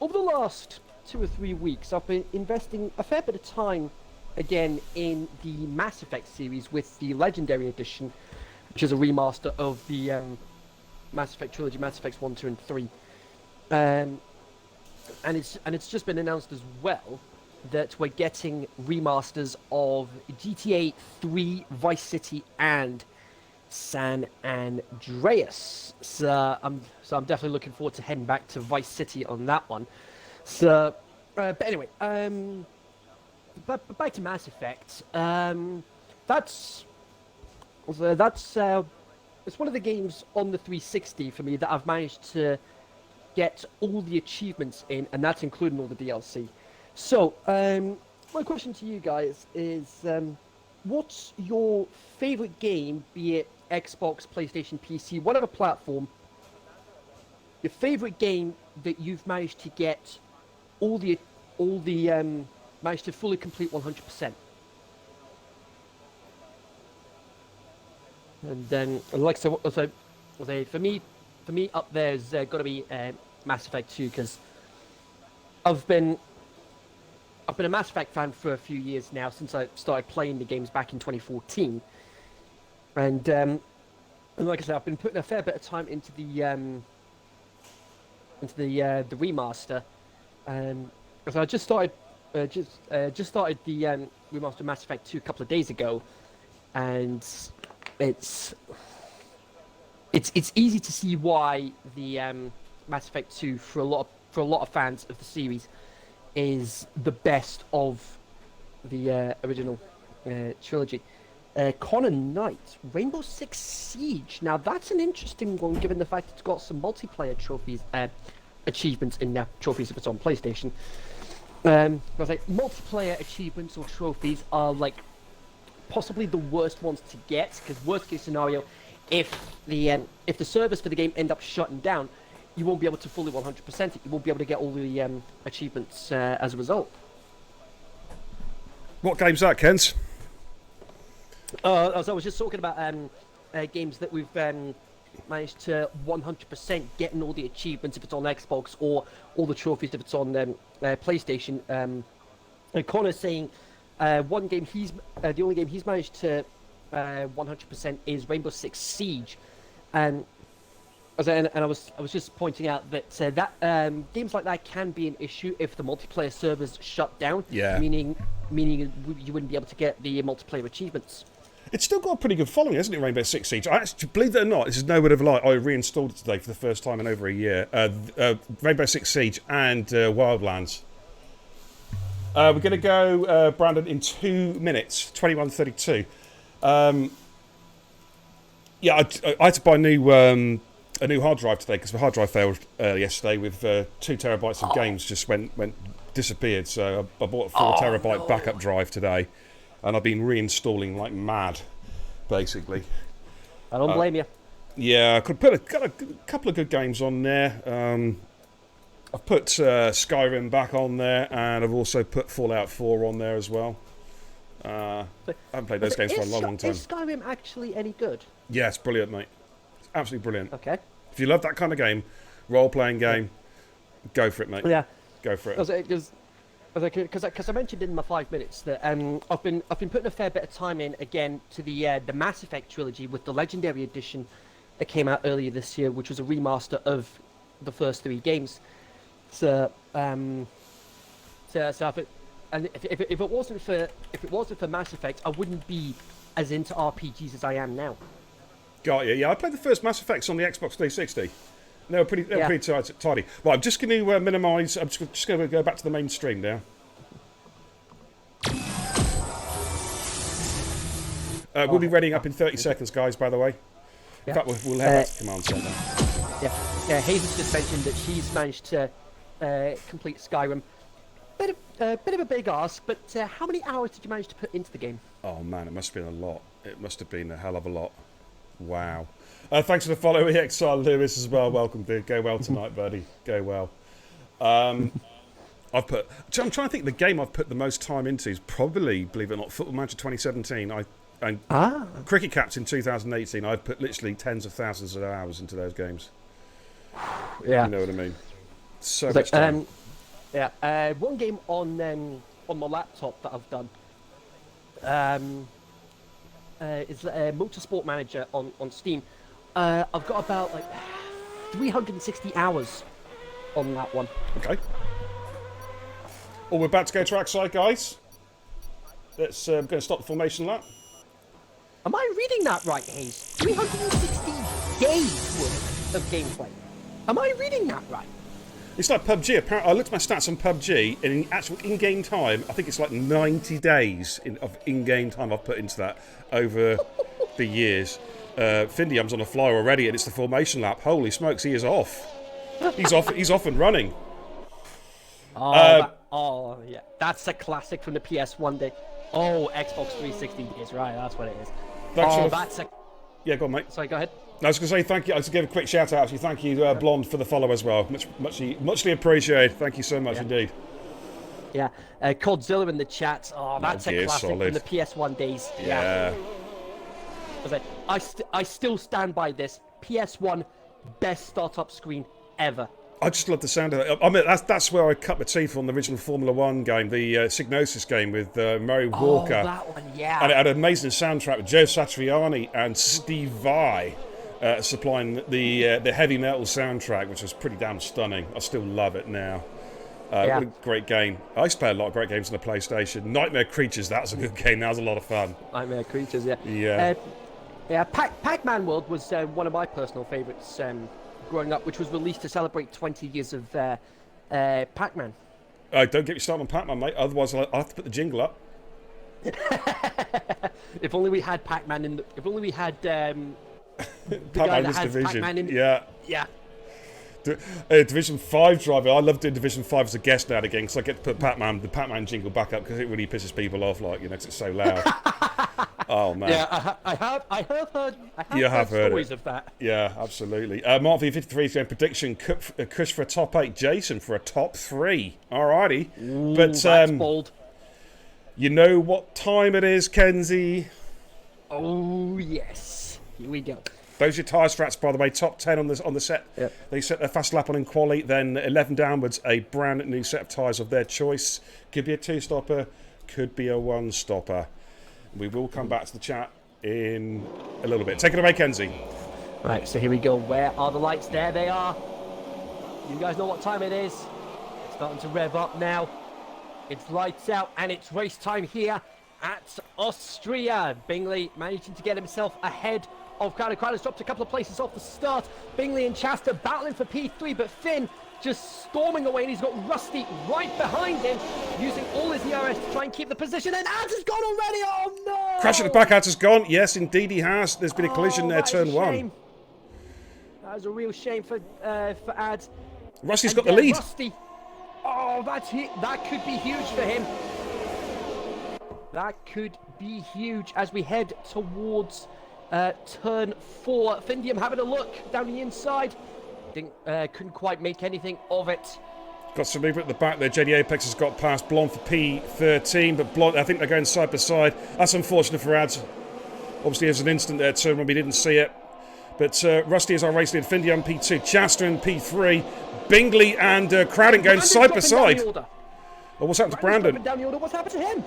over the last 2 or 3 weeks, I've been investing a fair bit of time again in the Mass Effect series with the Legendary Edition, which is a remaster of the Mass Effect trilogy, Mass Effects 1, 2, and 3. And it's just been announced as well that we're getting remasters of GTA 3, Vice City, and San Andreas. So I'm definitely looking forward to heading back to Vice City on that one. So, but anyway, but back to Mass Effect. That's So that's it's one of the games on the 360 for me that I've managed to get all the achievements in, and that's including all the DLC. So, my question to you guys is, what's your favorite game, be it Xbox, PlayStation, PC, whatever platform, your favorite game that you've managed to get managed to fully complete 100%? And then, like so, for me up there's got to be Mass Effect 2 because I've been a Mass Effect fan for a few years now since I started playing the games back in 2014, and like I said, I've been putting a fair bit of time into the remaster. So I just started the remaster of Mass Effect 2 a couple of days ago, and it's easy to see why the Mass Effect 2 for a lot of fans of the series is the best of the original trilogy. Connor Knight, Rainbow Six Siege. Now that's an interesting one, given the fact it's got some multiplayer trophies, achievements in there. Trophies if it's on PlayStation. I was like, multiplayer achievements or trophies are like possibly the worst ones to get, because worst case scenario, if the servers for the game end up shutting down, you won't be able to fully 100% it. You won't be able to get all the achievements as a result. What game's that, Kent? As I was just talking about games that we've managed to 100% getting all the achievements if it's on Xbox, or all the trophies if it's on PlayStation. Connor's saying one game the only game he's managed to 100% is Rainbow Six Siege, and I was just pointing out that games like that can be an issue if the multiplayer servers shut down. Yeah. Meaning you wouldn't be able to get the multiplayer achievements. It's still got a pretty good following, hasn't it, Rainbow Six Siege? I actually, believe it or not, this is no word of a lie, I reinstalled it today for the first time in over a year. Rainbow Six Siege and Wildlands. We're going to go, Brandon, in 2 minutes, 21:32. Yeah, I had to buy a new hard drive today because the hard drive failed yesterday with 2 terabytes of games just disappeared. So I bought a 4 terabyte backup drive today, and I've been reinstalling like mad, basically. I don't blame you. Yeah, I could put got a couple of good games on there. I've put Skyrim back on there, and I've also put Fallout 4 on there as well. I haven't played those games for a long time. Is Skyrim actually any good? Yeah, it's brilliant, mate. It's absolutely brilliant. Okay. If you love that kind of game, role-playing game, go for it, mate. Yeah. Go for it. Because I mentioned in my 5 minutes that I've been putting a fair bit of time in again to the Mass Effect trilogy with the Legendary Edition that came out earlier this year, which was a remaster of the first 3 games. So if it wasn't for Mass Effect, I wouldn't be as into RPGs as I am now. Got you. Yeah, I played the first Mass Effects on the Xbox 360. They were pretty tidy. Right, I'm just going to minimise. I'm just going to go back to the main stream now. We'll be readying up in 30 seconds, guys, by the way. In fact, we'll head back to command center. Yeah, Hazel's just mentioned that she's managed to complete Skyrim. Bit of a big ask, but how many hours did you manage to put into the game? Oh, man, it must have been a lot. It must have been a hell of a lot. Wow. Thanks for the follow, EXR Lewis, as well. Welcome, dude. Go well tonight, buddy. Go well. I'm trying to think the game I've put the most time into is probably, believe it or not, Football Manager 2017. Cricket Caps in 2018. I've put literally tens of thousands of hours into those games. Yeah. You know what I mean? So much time. One game on my laptop that I've done is Motorsport Manager on Steam. I've got about 360 hours on that one. Okay. Well, we're about to go trackside, guys. Let's going to stop the formation lap. Am I reading that right, Hayes? 360 days worth of gameplay. Am I reading that right? It's like PUBG. Apparently, I looked at my stats on PUBG, and in actual in-game time, I think it's like 90 days of in-game time I've put into that over the years. Findium's on a fly already, and it's the formation lap. Holy smokes, he is off. He's off. He's off and running. Oh, yeah, that's a classic from the PS1 day. Oh, Xbox 360 days, right? That's what it is. That's a. Yeah, go on, mate. Sorry, go ahead. I was going to say thank you. I was going to give a quick shout out. Actually, thank you, Blonde, for the follow as well. Muchly appreciated. Thank you so much indeed. Yeah, Codzilla in the chat. Oh, that's a classic from the PS1 days. Yeah. I still stand by this. PS1 best startup screen ever. I just love the sound of it. I mean, that's where I cut my teeth on the original Formula 1 game, the Psygnosis game with Murray Walker. Oh, that one, yeah. And it had an amazing soundtrack with Joe Satriani and Steve Vai supplying the heavy metal soundtrack, which was pretty damn stunning. I still love it now. What a great game. I used to play a lot of great games on the PlayStation. Nightmare Creatures, that was a good game. That was a lot of fun. Nightmare Creatures, yeah. Yeah. Pac-Man World was one of my personal favourites growing up, which was released to celebrate 20 years of Pac-Man. Don't get me started on Pac-Man, mate. Otherwise, I'll have to put the jingle up. If only we had Pac-Man in the... If only we had... Pac-Man was Division. Pac-Man in, yeah. Division 5 driver. I love doing Division 5 as a guest now and again, because I get to put the Pac-Man jingle back up, because it really pisses people off, like, you know, because it's so loud. Oh man! Yeah, I have heard stories of that. Yeah, absolutely. Mark V53 is going prediction: Kush for a top 8, Jason for a top 3. Alrighty, but that's bold. You know what time it is, Kenzie? Oh yes, here we go. Those are your tyre strats, by the way. Top 10 on the set. Yep. They set their fast lap on in quali. Then 11 downwards, a brand new set of tyres of their choice. Could be a 2-stopper, could be a 1-stopper. We will come back to the chat in a little bit. Take it away, Kenzie. Right, so here we go. Where are the lights? There they are. You guys know what time it is. It's starting to rev up now. It's lights out, and it's race time here at Austria. Bingley managing to get himself ahead of Crowder. Crowder's dropped a couple of places off the start. Bingley and Chasta battling for P3, but Finn just storming away, and he's got Rusty right behind him, using all his ERS to try and keep the position, and Ads has gone already. Oh no! Crash at the back, Ads has gone. Yes, indeed he has. There's been a collision there, turn 1. That was a real shame for Ads. Rusty's got the lead. Rusty. Oh, that could be huge for him. That could be huge as we head towards turn 4. Findium having a look down the inside. Couldn't quite make anything of it. Got some movement at the back there. JD Apex has got past Blonde for P13, but Blonde, I think they're going side by side. That's unfortunate for Ads. Obviously, there's an instant there, turn when we didn't see it. But Rusty is our race lead. Findium P2, Chasta in P3, Bingley and Crowden going side by side. Oh, what's happened to Brandon? Down the order. What's happened to him?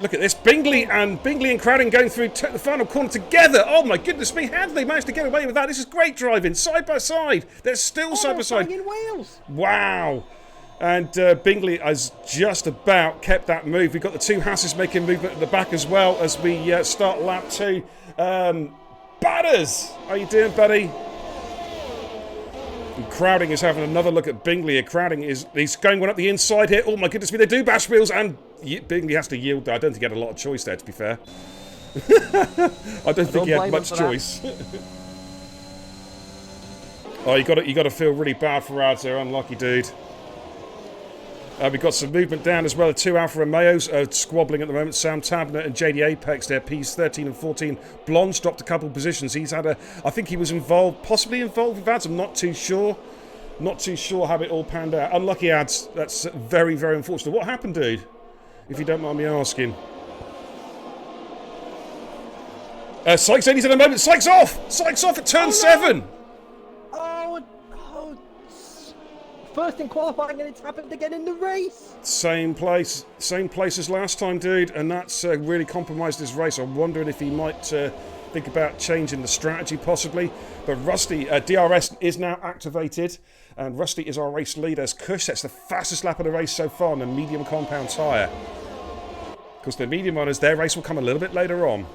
Look at this, Bingley and Crowden going through the final corner together. Oh my goodness me, how did they manage to get away with that? This is great driving, side by side. They're still side by side. In wheels. Wow. And Bingley has just about kept that move. We've got the two Hasses making movement at the back as well as we start lap 2. Batters, how you doing, buddy? And Crowding is having another look at Bingley. Crowding he's going one up the inside here. Oh my goodness me, they do bash wheels, and Bingley has to yield there. I don't think he had a lot of choice there, to be fair. I don't think he had much choice. Oh, you got to feel really bad for Ads there, unlucky dude. We've got some movement down as well. The two Alfa Romeos are squabbling at the moment. Sam Tabner and JD Apex there, P's 13 and 14. Blonde's dropped a couple of positions. He's had I think he was possibly involved with Ads. I'm not too sure. Not too sure how it all panned out. Unlucky Ads. That's very, very unfortunate. What happened, dude? If you don't mind me asking. Sykes in, he's in a moment. Sykes off! Sykes off at turn 7! First in qualifying, and it's happened again in the race. Same place as last time, dude, and that's really compromised his race. I'm wondering if he might think about changing the strategy, possibly. But Rusty, DRS is now activated, and Rusty is our race leader as Kush sets the fastest lap of the race so far on a medium compound tyre. Because the medium runners, their race will come a little bit later on.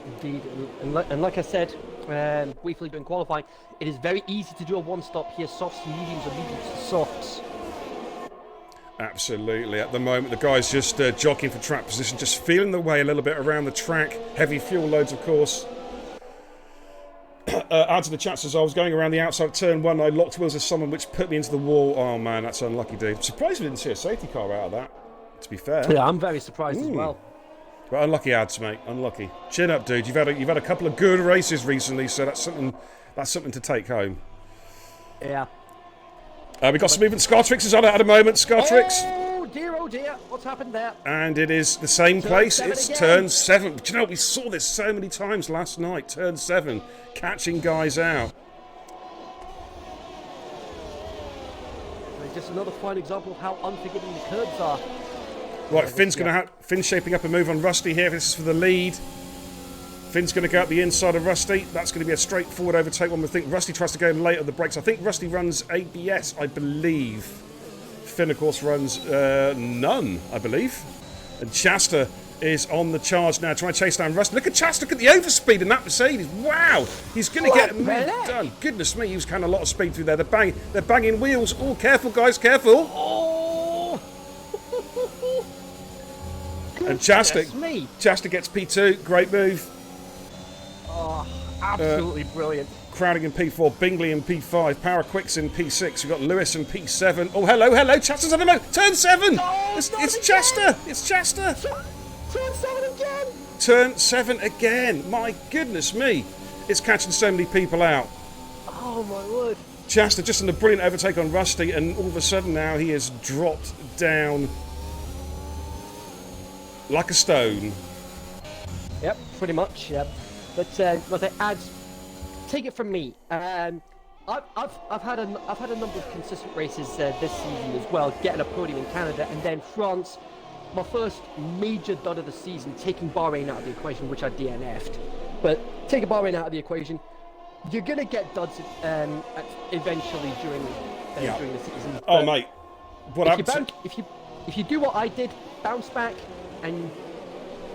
Indeed, and like I said, briefly during qualifying, it is very easy to do a one-stop here, softs to mediums or mediums to softs. Absolutely. At the moment, the guy's just jockeying for track position, just feeling the way a little bit around the track. Heavy fuel loads, of course. Add to the chat says, I was going around the outside of turn 1, I locked wheels of someone which put me into the wall. Oh man, that's unlucky, dude. I'm surprised we didn't see a safety car out of that, to be fair. Yeah, I'm very surprised as well. But unlucky ads, mate. Unlucky. Chin up, dude. You've had a couple of good races recently, so that's something to take home. Yeah. We got some movement. Scartrix is on it at the moment. Scartrix. Oh dear. What's happened there? And it is the same place. It's again. turn 7. Do you know, we saw this so many times last night. Turn 7. Catching guys out. Just another fine example of how unforgiving the curbs are. Right, Finn's shaping up a move on Rusty here. This is for the lead. Finn's going to go up the inside of Rusty. That's going to be a straightforward overtake. One would think Rusty tries to go late on the brakes. I think Rusty runs ABS, I believe. Finn, of course, runs none, I believe. And Chasta is on the charge now, trying to chase down Rusty. Look at Chasta, look at the overspeed in that Mercedes. Wow, he's going to get a move done. Goodness me, he was carrying a lot of speed through there. They're banging wheels. Oh, careful, guys, careful. Oh! And Chasta gets P2. Great move. Oh, absolutely brilliant. Crowding in P4, Bingley in P5, Power Quicks in P6. We've got Lewis in P7. Oh, hello. Chasta's on the move. Turn 7. Oh, it's Chasta. It's Chasta. Turn 7 again. Turn 7 again. My goodness me. It's catching so many people out. Oh, my word. Chasta just in a brilliant overtake on Rusty, and all of a sudden now he has dropped down like a stone. Yep, pretty much, yep. But what I add, take it from me. I've had a number of consistent races this season as well, getting a podium in Canada, and then France. My first major dud of the season, taking Bahrain out of the equation, which I DNF'd. But taking Bahrain out of the equation, you're gonna get duds eventually during the season. Oh, mate, what happened? If you do what I did, bounce back, and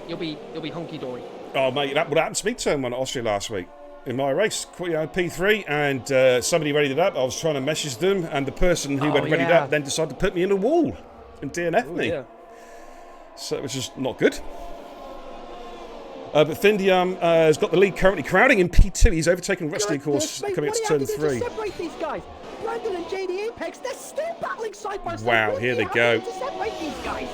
you'll be hunky dory. Oh, mate, what happened to me turn 1 at Austria last week in my race? P3, and somebody readied it up. I was trying to message them, and the person who had readied up then decided to put me in a wall and DNF me. Yeah. So, which is not good. But Findium has got the lead currently, crowding in P2. He's overtaken Rusty, of course, coming up to turn 3. Separate these guys. Brandon and JD Apex, they're still battling side by side. Wow, here they go. To separate these guys.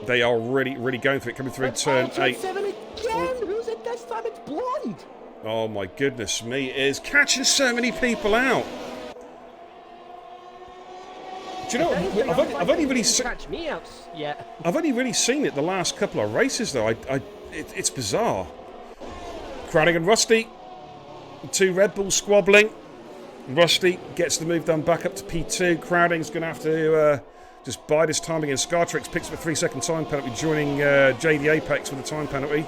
They are really, really going for it, coming through turn 8. 7 again. Who's it this time? It's Blonde. Oh my goodness me, it is catching so many people out. Do you know? I've only really catch me out. Yeah. I've only really seen it the last couple of races though. It's bizarre. Crowding and Rusty, 2 Red Bulls squabbling. Rusty gets the move done back up to P2. Crowding's going to have to just bide his time again. Scartrix picks up a 3-second time penalty, joining JD Apex with a time penalty.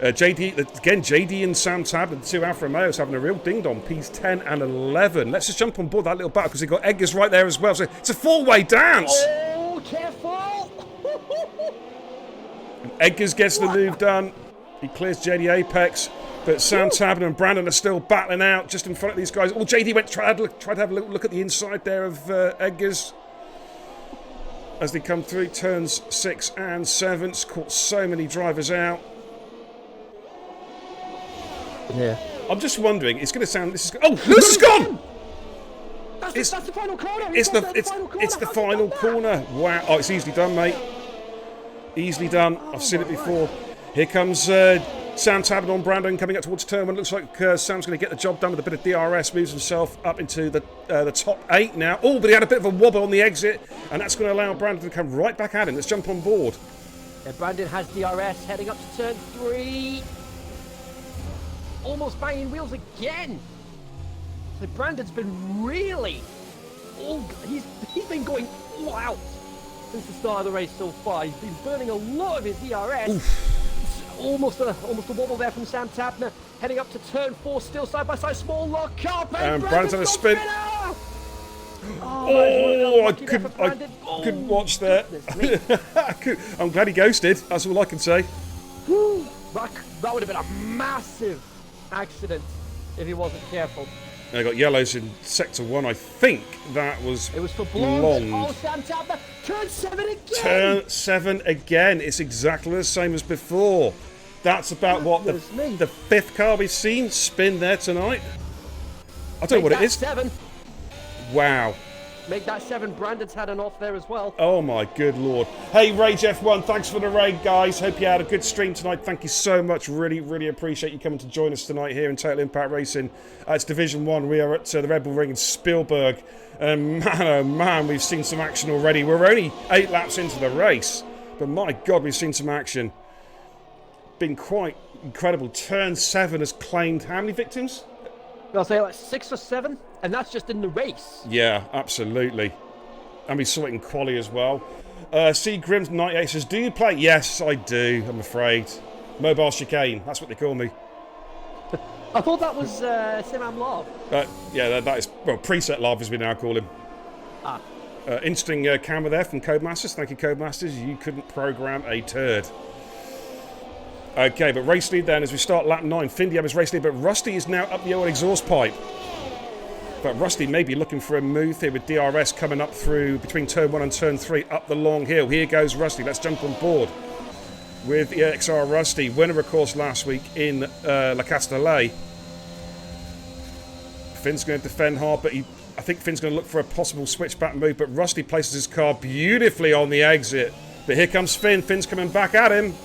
JD and Sam Tab, the 2 Alfa Romeos, having a real ding-dong. P's 10 and 11. Let's just jump on board that little battle because they've got Eggers right there as well. So it's a 4-way dance. Oh, careful! And Eggers gets the move done. He clears JD Apex. But Sam Tabin and Brandon are still battling out just in front of these guys. Oh, JD tried to have a look at the inside there of Eggers. As they come through, turns 6 and 7. It's caught so many drivers out. Yeah. I'm just wondering, it's going to sound... Oh, Lewis is gone! That's the final corner! It's the final corner. Wow. Oh, it's easily done, mate. Easily done. I've seen it before. Here comes Sam Tabin on Brandon coming up towards turn 1. Looks like Sam's going to get the job done with a bit of DRS. Moves himself up into the top 8 now. Oh, but he had a bit of a wobble on the exit, and that's going to allow Brandon to come right back at him. Let's jump on board. Yeah, Brandon has DRS heading up to turn 3. Almost banging wheels again. So Brandon's been really... he's been going all out since the start of the race so far. He's been burning a lot of his DRS. Almost a wobble there from Sam Tapner. Heading up to turn 4, still side by side, small lock up. And Brandon's on a spin. I couldn't watch that. I'm glad he ghosted. That's all I can say. That would have been a massive accident if he wasn't careful. I got yellows in sector 1. I think that was It was for blonde. Oh, Sam Tabner. Turn 7 again. Turn 7 again. It's exactly the same as before. That's about what the 5th car we've seen spin there tonight. I don't know what it is. 7. Wow. Make that 7. Brandon's had an off there as well. Oh my good lord. Hey Rage F1, thanks for the raid, guys. Hope you had a good stream tonight. Thank you so much. Really, really appreciate you coming to join us tonight here in Total Impact Racing. It's Division 1. We are at the Red Bull Ring in Spielberg. And man, oh man, we've seen some action already. We're only 8 laps into the race. But my god, we've seen some action. Been quite incredible. Turn 7 has claimed how many victims? I'll say like 6 or 7, and that's just in the race. Yeah, absolutely. And we saw it in quali as well. C. Grims 98 says, do you play? Yes, I do, I'm afraid. Mobile chicane, that's what they call me. I thought that was Simam Love. Yeah, that is, well, preset love as we now call him. Ah. Interesting camera there from Codemasters. Thank you, Codemasters. You couldn't program a turd. Okay, but race lead then as we start lap 9. Findiam is race lead, but Rusty is now up the old exhaust pipe. But Rusty may be looking for a move here with DRS coming up through between turn 1 and turn 3 up the long hill. Here goes Rusty. Let's jump on board with the XR Rusty. Winner, of course, last week in La Castellet. Finn's going to defend hard, but I think Finn's going to look for a possible switchback move, but Rusty places his car beautifully on the exit. But here comes Finn. Finn's coming back at him.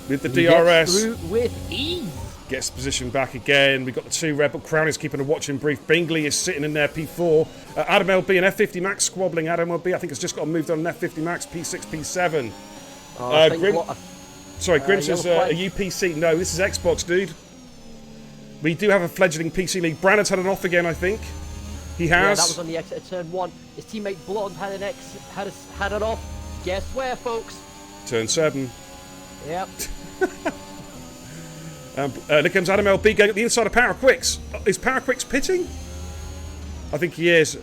With the DRS. Through with ease. Gets position back again. We've got the 2 Red Bull. Crown is keeping a watching brief. Bingley is sitting in there, P4. Adam LB and F50 Max squabbling. Adam LB, I think, has just got moved on an F50 Max, P6, P7. Grim says, a UPC. No, this is Xbox, dude. We do have a fledgling PC league. Brandon's had an off again, I think. He has. Yeah, that was on the exit of turn 1. His teammate Blonde had an off. Guess where, folks? Turn 7. Yep. There comes Adam LB going at the inside of Power Quicks. Is Power Quicks pitting? I think he is.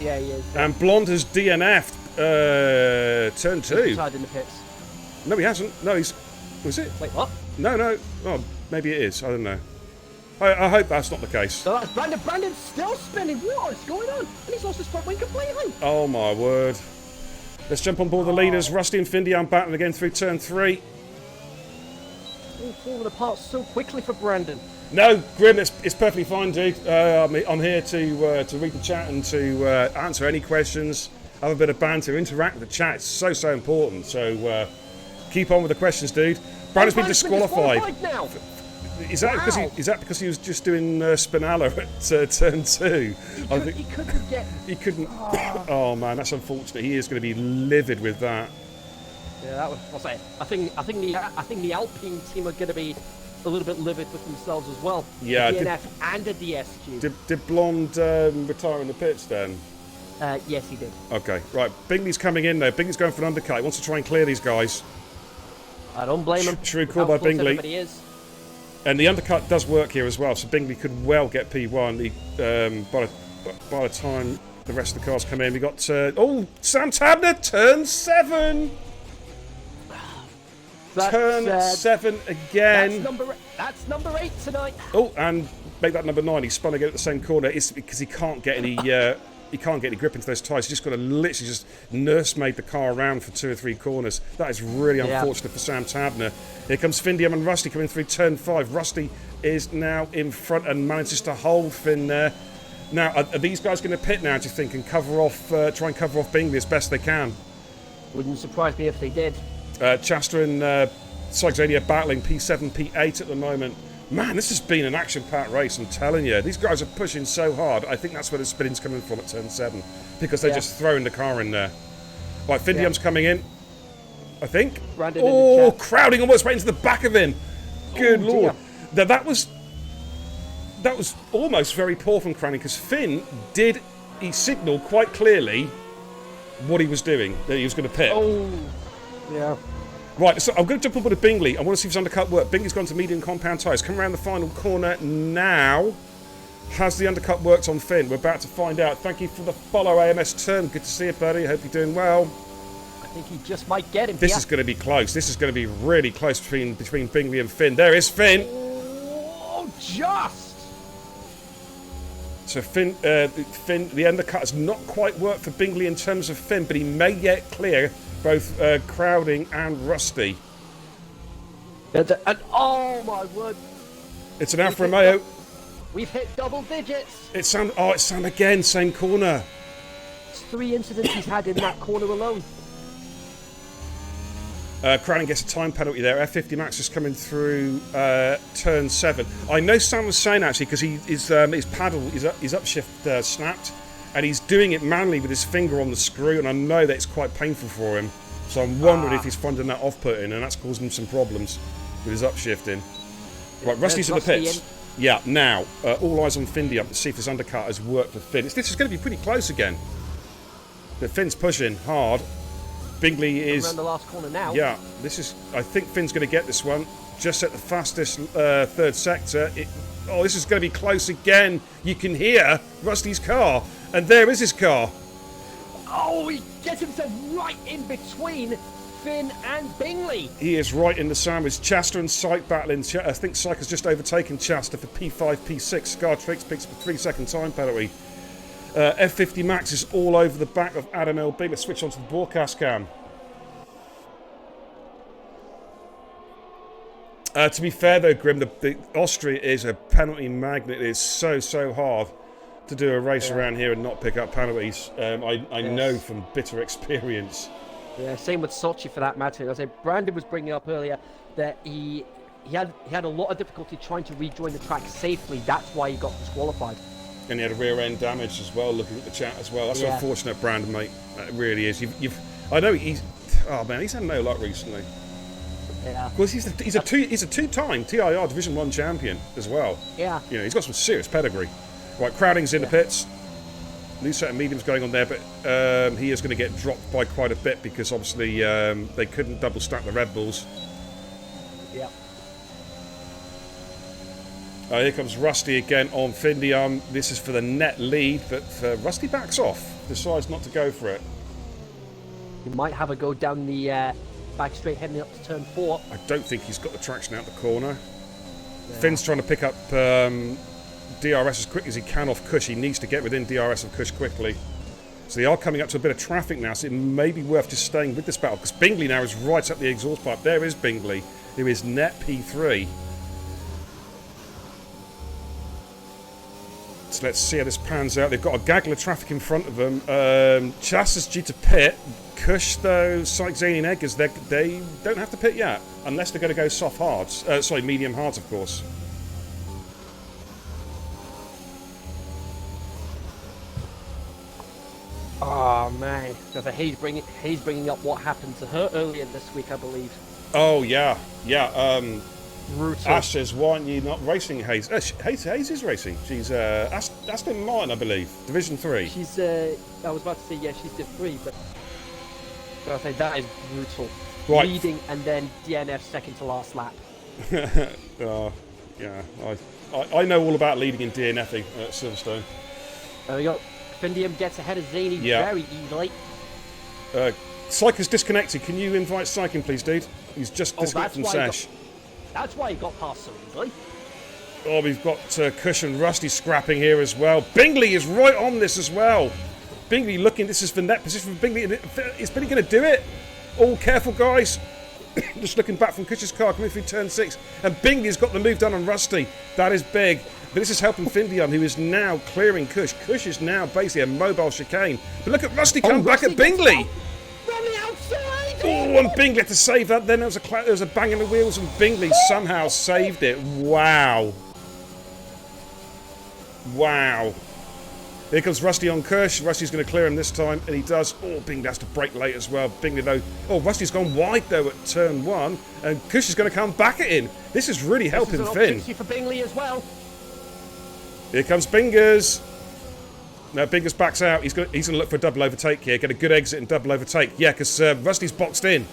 Yeah, he is. And Blonde has DNF'd turn 2. He's tied in the pits. No, he hasn't. No, he's... Was it? Wait, what? No. Oh, maybe it is. I don't know. I hope that's not the case. So that's Brandon. Brandon's still spinning. What is going on? And he's lost his front wing completely. Oh, my word. Let's jump on board the leaders. Rusty and Findiam battling again through turn 3. All falling apart so quickly for Brandon. No, Grim, it's perfectly fine, dude. I'm here to read the chat and to answer any questions, have a bit of banter, interact with the chat. It's so important. So keep on with the questions, dude. Brandon's been disqualified. Now. Is that because he was just doing Spinella at turn 2? He couldn't get. He couldn't. Oh man, that's unfortunate. He is going to be livid with that. Yeah, that was. I'll say. I think the Alpine team are going to be a little bit livid with themselves as well. Yeah. A DNF and a DSQ. Did Blonde retire in the pits then? Yes, he did. Okay, right. Bingley's coming in there. Bingley's going for an undercut. He wants to try and clear these guys. I don't blame him. Shrewd call by Bingley. Everybody is. And the undercut does work here as well, so Bingley could well get P1 by the time the rest of the cars come in. We got Sam Tabner, turn 7. Turn 7 again. That's number 8 tonight. Oh, and make that number 9. He spun again at the same corner. It's because he can't get any. He can't get any grip into those tyres. He's just got to literally just nursemaid the car around for 2 or 3 corners. That is really unfortunate for Sam Tabner. Here comes Findiam and Rusty coming through turn 5. Rusty is now in front and manages to hold Finn there. Now, are these guys going to pit now, do you think, and try and cover off Bingley as best they can? Wouldn't surprise me if they did. Chester and Sygzania battling P7, P8 at the moment. Man, this has been an action-packed race, I'm telling you. These guys are pushing so hard. I think that's where the spinning's coming from at turn 7. Because they're just throwing the car in there. Right, Findiam's coming in. I think. Brandon crowding almost right into the back of him. Good lord. That was almost very poor from Cranny, because Finn he signalled quite clearly what he was doing, that he was going to pit. Oh, yeah. Right, so I'm going to jump up with Bingley. I want to see if his undercut work. Bingley's gone to medium compound tyres. Come around the final corner now. Has the undercut worked on Finn? We're about to find out. Thank you for the follow, AMS Turn. Good to see you, buddy. Hope you're doing well. think he just might get him This here. is going to be close. This is going to be really close between Bingley and Finn. There is Finn. Oh, just! So Finn, the undercut has not quite worked for Bingley in terms of Finn, but he may get clear both Crowding and Rusty. And oh my word! It's an Alfa Romeo. We've hit double digits. It's Sam again, same corner. It's 3 incidents he's had in that corner alone. Crowding gets a time penalty there. F50 Max is coming through turn 7. I know Sam was saying actually because his paddle, his upshift snapped, and he's doing it manually with his finger on the screw, and I know that it's quite painful for him. So I'm wondering if he's finding that off-putting, and that's causing him some problems with his upshifting. Right, Rusty's in the pits. Yeah, now all eyes on Findy up to see if this undercut has worked for Finn. This is going to be pretty close again. But Finn's pushing hard. Bingley is around the last corner now. Yeah, I think Finn's going to get this one. Just at the fastest third sector. This is going to be close again. You can hear Rusty's car, and there is his car. Oh, he gets himself right in between Finn and Bingley. He is right in the sandwich. Chasta and Syke battling. I think Syke has just overtaken Chasta for P5, P6. Scar Tricks picks up a 3-second time penalty. F50 Max is all over the back of Adam LB. Let's switch on to the broadcast cam. To be fair though, Grim, the Austria is a penalty magnet. It is so hard to do a race around here and not pick up penalties. I know from bitter experience. Yeah, same with Sochi for that matter. As Brandon was bringing up earlier, that he had a lot of difficulty trying to rejoin the track safely. That's why he got disqualified. And he had a rear end damage as well. Looking at the chat as well. That's unfortunate, Brandon, mate. That really is. I know he's had no luck recently. Yeah. Of course, he's a two-time TIR Division 1 champion as well. Yeah. You know, he's got some serious pedigree. Right, Crowding's in the pits. New set of mediums going on there, but he is going to get dropped by quite a bit because obviously they couldn't double stack the Red Bulls. Yeah. Here comes Rusty again on Findy. This is for the net lead, but Rusty backs off. Decides not to go for it. He might have a go down the back straight heading up to turn 4. I don't think he's got the traction out the corner. Yeah. Finn's trying to pick up DRS as quick as he can off Cush. He needs to get within DRS of Cush quickly. So they are coming up to a bit of traffic now, so it may be worth just staying with this battle, because Bingley now is right up the exhaust pipe. There is Bingley, who is net P3. So let's see how this pans out. They've got a gaggle of traffic in front of them. Chasta's due to pit. Cush, though, Syke, Zany and Eggers, they don't have to pit yet, unless they're going to go soft hards. Medium hards, of course. Oh man, because he's bringing up what happened to her earlier this week, I believe. Oh yeah. Brutal. Ash says, "Why aren't you not racing Hayes?" Hayes is racing. She's Aston Martin, I believe, Division 3. She's. I was about to say she's Div 3, but I say that is brutal. Right. Leading and then DNF second to last lap. Yeah. I know all about leading and DNFing at Silverstone. There we go. Findium gets ahead of Zany very easily. Syke is disconnected. Can you invite Syke in, please, dude? He's just disconnected from Sesh. That's why he got past so easily. Oh, we've got Cush and Rusty scrapping here as well. Bingley is right on this as well. Bingley looking. This is the net position for Bingley. Is Bingley going to do it? All careful, guys. Just looking back from Cush's car coming through turn 6. And Bingley's got the move done on Rusty. That is big. But this is helping Findium, who is now clearing Cush. Cush is now basically a mobile chicane. But look at Rusty coming back at Bingley. From the outside! Oh, and Bingley had to save that. Then there was a bang in the wheels, and Bingley somehow saved it. Wow. Here comes Rusty on Cush. Rusty's going to clear him this time, and he does. Oh, Bingley has to brake late as well. Bingley, though. Oh, Rusty's gone wide, though, at turn 1, and Cush is going to come back at him. This is really helping Finn. This is an opportunity for Bingley as well. Here comes Bingers. Now Bingers backs out. He's going to look for a double overtake here. Get a good exit and double overtake. Yeah, because Rusty's boxed in.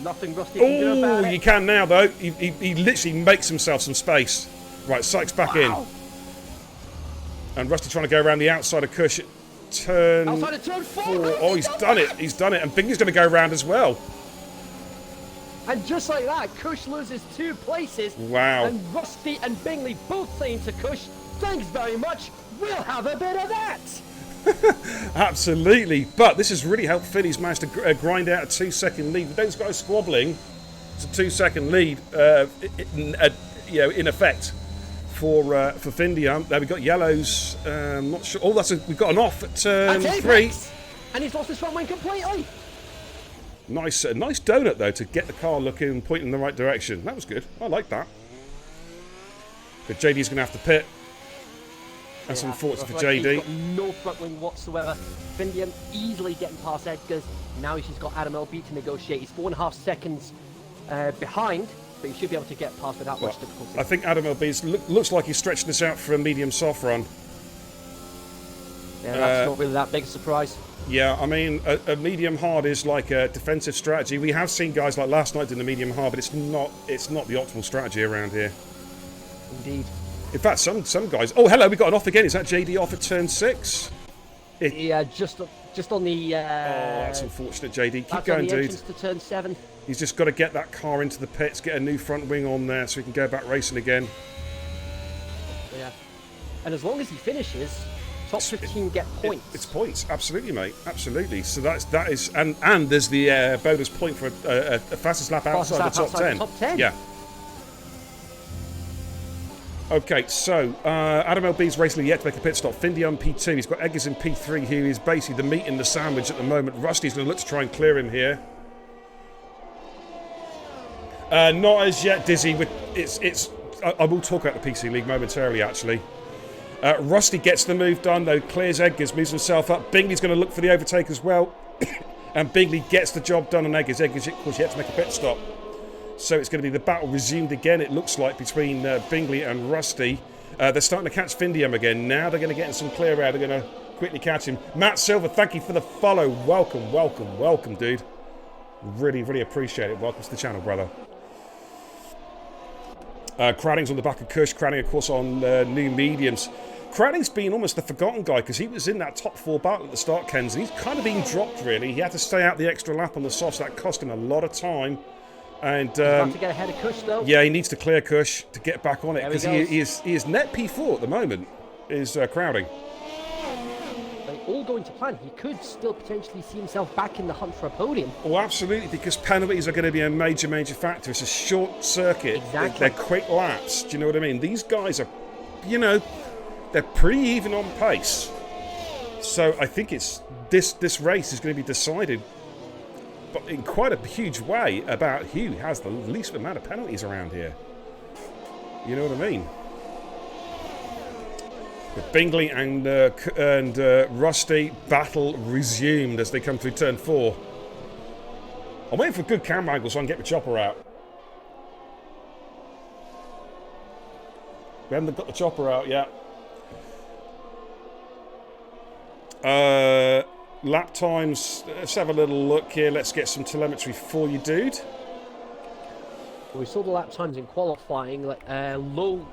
Nothing Rusty can do about it. You can now, though. He literally makes himself some space. Right, Syke's back in. And Rusty trying to go around the outside of Cush at turn Outside of turn 4. Oh, he's done it. He's done it. And Bingley's going to go round as well. And just like that, Kush loses 2 places. Wow. And Rusty and Bingley both saying to Kush, thanks very much, we'll have a bit of that. Absolutely. But this has really helped Philly's managed to grind out a 2-second lead. With those guys squabbling, it's a 2-second lead, in effect for Findia. There we got yellows. Not sure. Oh, we've got an off at turn 3. And he's lost his front wing completely. Nice donut though to get the car looking and pointing in the right direction. That was good. I like that. But JD's going to have to pit. That's unfortunate for JD. He's got no front wing whatsoever. Findia easily getting past Edgar's. Now she's got Adam LB to negotiate. He's 4.5 seconds behind, but he should be able to get past without much difficulty. I think Adam LB looks like he's stretching this out for a medium soft run. Yeah, that's not really that big a surprise. Yeah, I mean, a medium hard is like a defensive strategy. We have seen guys like last night doing the medium hard, but it's not the optimal strategy around here. Indeed. In fact, some guys. Oh, hello, we got an off again. Is that JD off at turn 6? Yeah, just on the. Oh, that's unfortunate, JD. Keep going, on the dude. entrance to turn 7. He's just got to get that car into the pits, get a new front wing on there, so he can go back racing again. Yeah, and as long as he finishes. Top 15 get points. It's points, absolutely, mate, absolutely. So that is, and there's the bonus point for a fastest lap outside the top 10. Yeah. Okay, so Adam LB's racing yet to make a pit stop. Findy on P2. He's got Eggers in P3, who is basically the meat in the sandwich at the moment. Rusty's going to look to try and clear him here. Not as yet, Dizzy. I will talk about the PC League momentarily, actually. Rusty gets the move done, though. Clears Eggers, moves himself up. Bingley's going to look for the overtake as well. And Bingley gets the job done on Eggers. Eggers, of course, yet to make a pit stop. So it's going to be the battle resumed again, it looks like, between Bingley and Rusty. They're starting to catch Findium again. Now they're going to get in some clear air. They're going to quickly catch him. Matt Silver, thank you for the follow. Welcome, dude. Really, really appreciate it. Welcome to the channel, brother. Crowding's on the back of Kush. Crowding, of course, on new mediums. Crowding's been almost the forgotten guy because he was in that top 4 battle at the start, Ken's, and he's kind of been dropped, really. He had to stay out the extra lap on the softs. That cost him a lot of time. And he's about to get ahead of Kush, though. Yeah, he needs to clear Kush to get back on it because he is net P4 at the moment, is Crowding. All going to plan. He could still potentially see himself back in the hunt for a podium. Oh, absolutely, because penalties are going to be a major factor. It's a short circuit. Exactly. They're quick laps. Do you know what I mean? These guys are, they're pretty even on pace. So I think this race is going to be decided, but in quite a huge way, about who has the least amount of penalties around here. You know what I mean? With Bingley and Rusty, battle resumed as they come through turn 4. I'm waiting for a good camera angle so I can get the chopper out. We haven't got the chopper out yet. Lap times, let's have a little look here. Let's get some telemetry for you, dude. Well, we saw the lap times in qualifying, low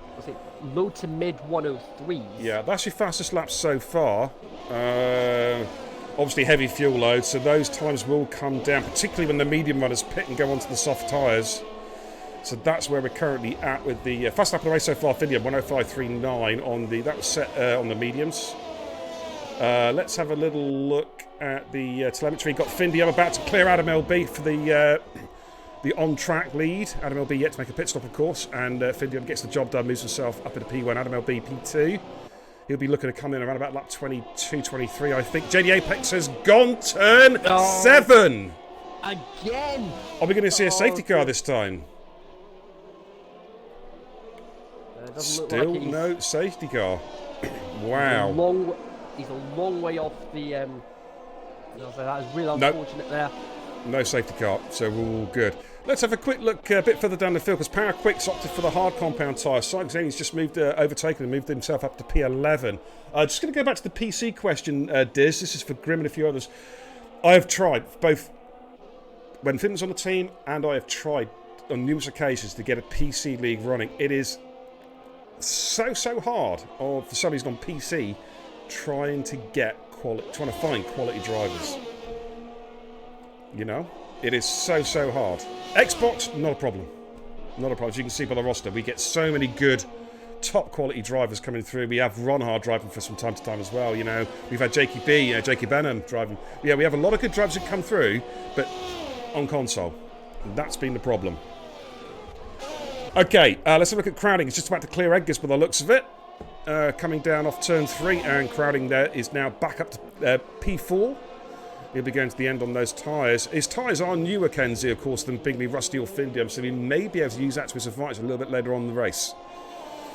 to mid 103s. Yeah, that's your fastest lap so far. Obviously heavy fuel load, so those times will come down, particularly when the medium runners pit and go onto the soft tyres. So that's where we're currently at with the fast lap of the race so far. Findia 105.39 on the that was set on the mediums. Let's have a little look at the telemetry. Got Findia about to clear Adam LB for the on-track lead. Adam LB yet to make a pit stop, of course, and Findia gets the job done, moves himself up into P1. Adam LB P2. He'll be looking to come in around about lap 22, 23, I think. JD Apex has gone turn 7. Again. Are we going to see a safety car this time? Still like no safety car. Wow. He's a long way off the. That is really unfortunate there. No safety car, so we're all good. Let's have a quick look a bit further down the field because Power Quick's opted for the hard compound tyre. Cycling's just overtaken and moved himself up to P11. Just going to go back to the PC question, Diz. This is for Grim and a few others. I have tried both when Finn's on the team, and I have tried on numerous occasions to get a PC league running. It is so hard for somebody who's on PC trying to find quality drivers. You know, it is so hard. Xbox, not a problem. Not a problem. As you can see by the roster, we get so many good, top quality drivers coming through. We have Ron Hard driving for some time to time as well. You know, we've had Jakey B, Jakey Benham driving. Yeah, we have a lot of good drivers that come through, but on console, that's been the problem. Okay, let's have a look at Crowding. It's just about to clear Edgar's by the looks of it. Coming down off turn 3, and Crowding there is now back up to P4. He'll be going to the end on those tyres. His tyres are newer, Kenzie, of course, than Bingley, Rusty or Findium, so he may be able to use that to his advantage a little bit later on in the race.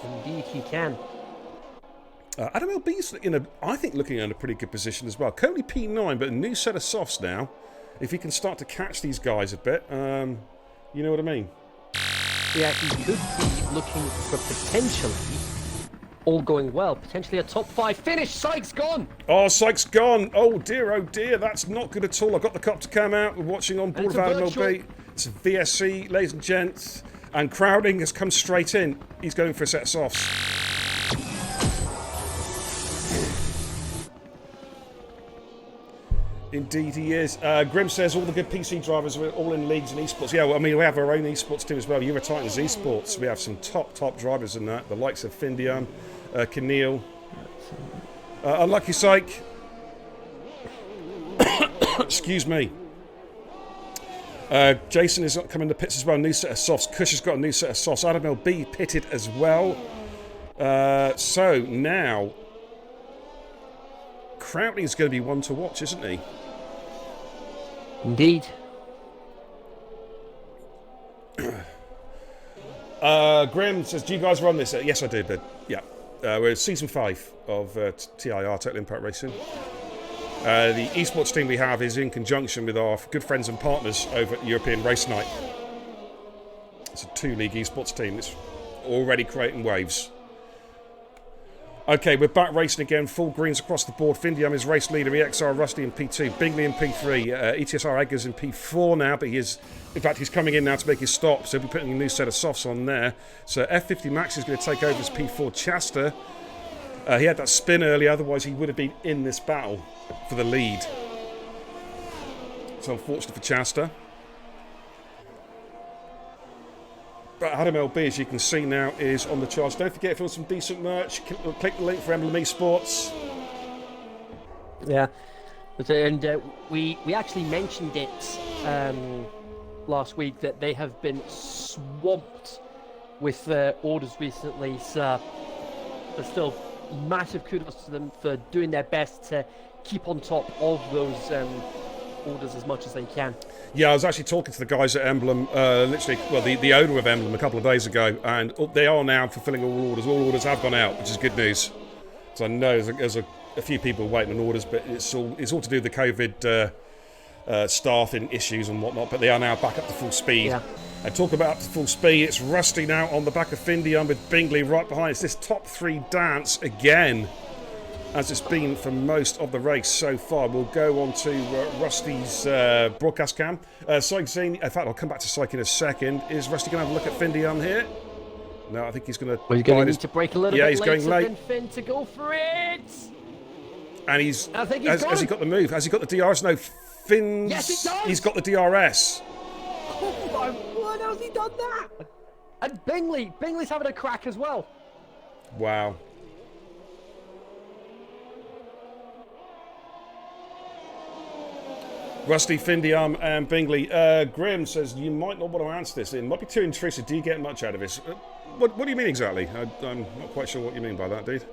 Indeed, he can. Adam LB's, I think, looking in a pretty good position as well. Currently P9, but a new set of softs now. If he can start to catch these guys a bit, you know what I mean? Yeah, he could be looking for potentially, all going well, potentially a top 5 finish. Sykes gone! Oh, Sykes gone! Oh dear, that's not good at all. I've got the cop to come out. We're watching on board of Adam LB. It's a VSC, ladies and gents. And Crowding has come straight in. He's going for a set of softs. Indeed he is. Grim says all the good PC drivers are all in leagues and esports. Yeah, well, I mean, we have our own esports team as well. Eurotitans esports. We have some top drivers in that. The likes of Findian, Keneal. Unlucky Syke. Excuse me. Jason is coming to pits as well. New set of softs. Kush has got a new set of softs. Adam LB pitted as well. So now Crowley is going to be one to watch, isn't he? Indeed. Graham says, do you guys run this? Yes, I do, but yeah. We're season 5 of TIR, Total Impact Racing. The esports team we have is in conjunction with our good friends and partners over at European Race Night. It's a 2-league esports team. It's already creating waves. Okay, we're back racing again. Full greens across the board. Findium is race leader. EXR Rusty in P2. Bingley in P3. ETSR Eggers in P4 now, but he's coming in now to make his stop, so he'll be putting a new set of softs on there. So F50 Max is going to take over as P4. Chasta, he had that spin earlier, otherwise he would have been in this battle for the lead. So unfortunate for Chasta. But Adam LB, as you can see now, is on the charts. Don't forget, if you want some decent merch, click the link for Emblem Esports. Yeah, and we actually mentioned it last week that they have been swamped with orders recently. So there's still massive kudos to them for doing their best to keep on top of those orders as much as they can. Yeah, I was actually talking to the guys at Emblem, the owner of Emblem a couple of days ago, and they are now fulfilling all orders. All orders have gone out, which is good news. So I know there's a few people waiting on orders, but it's all to do with the COVID staffing issues and whatnot, but they are now back up to full speed. Yeah. And talk about up to full speed, it's Rusty now on the back of Findian with Bingley right behind. It's this top 3 dance again, as it's been for most of the race so far. We'll go on to Rusty's broadcast cam. Syke, in fact, I'll come back to Syke in a second. Is Rusty going to have a look at Findian here? No, I think he's going to... Well, he's going to need to break a little bit he's going late. Than Finn to go for it! And has he got the move? Has he got the DRS? No, Finn's... Yes, he does! He's got the DRS. Oh my word, how's he done that? And Bingley's having a crack as well. Wow. Rusty, Findiam and Bingley. Graham says, you might not want to answer this. It might be too intrusive. Do you get much out of this? What do you mean exactly? I'm not quite sure what you mean by that, dude.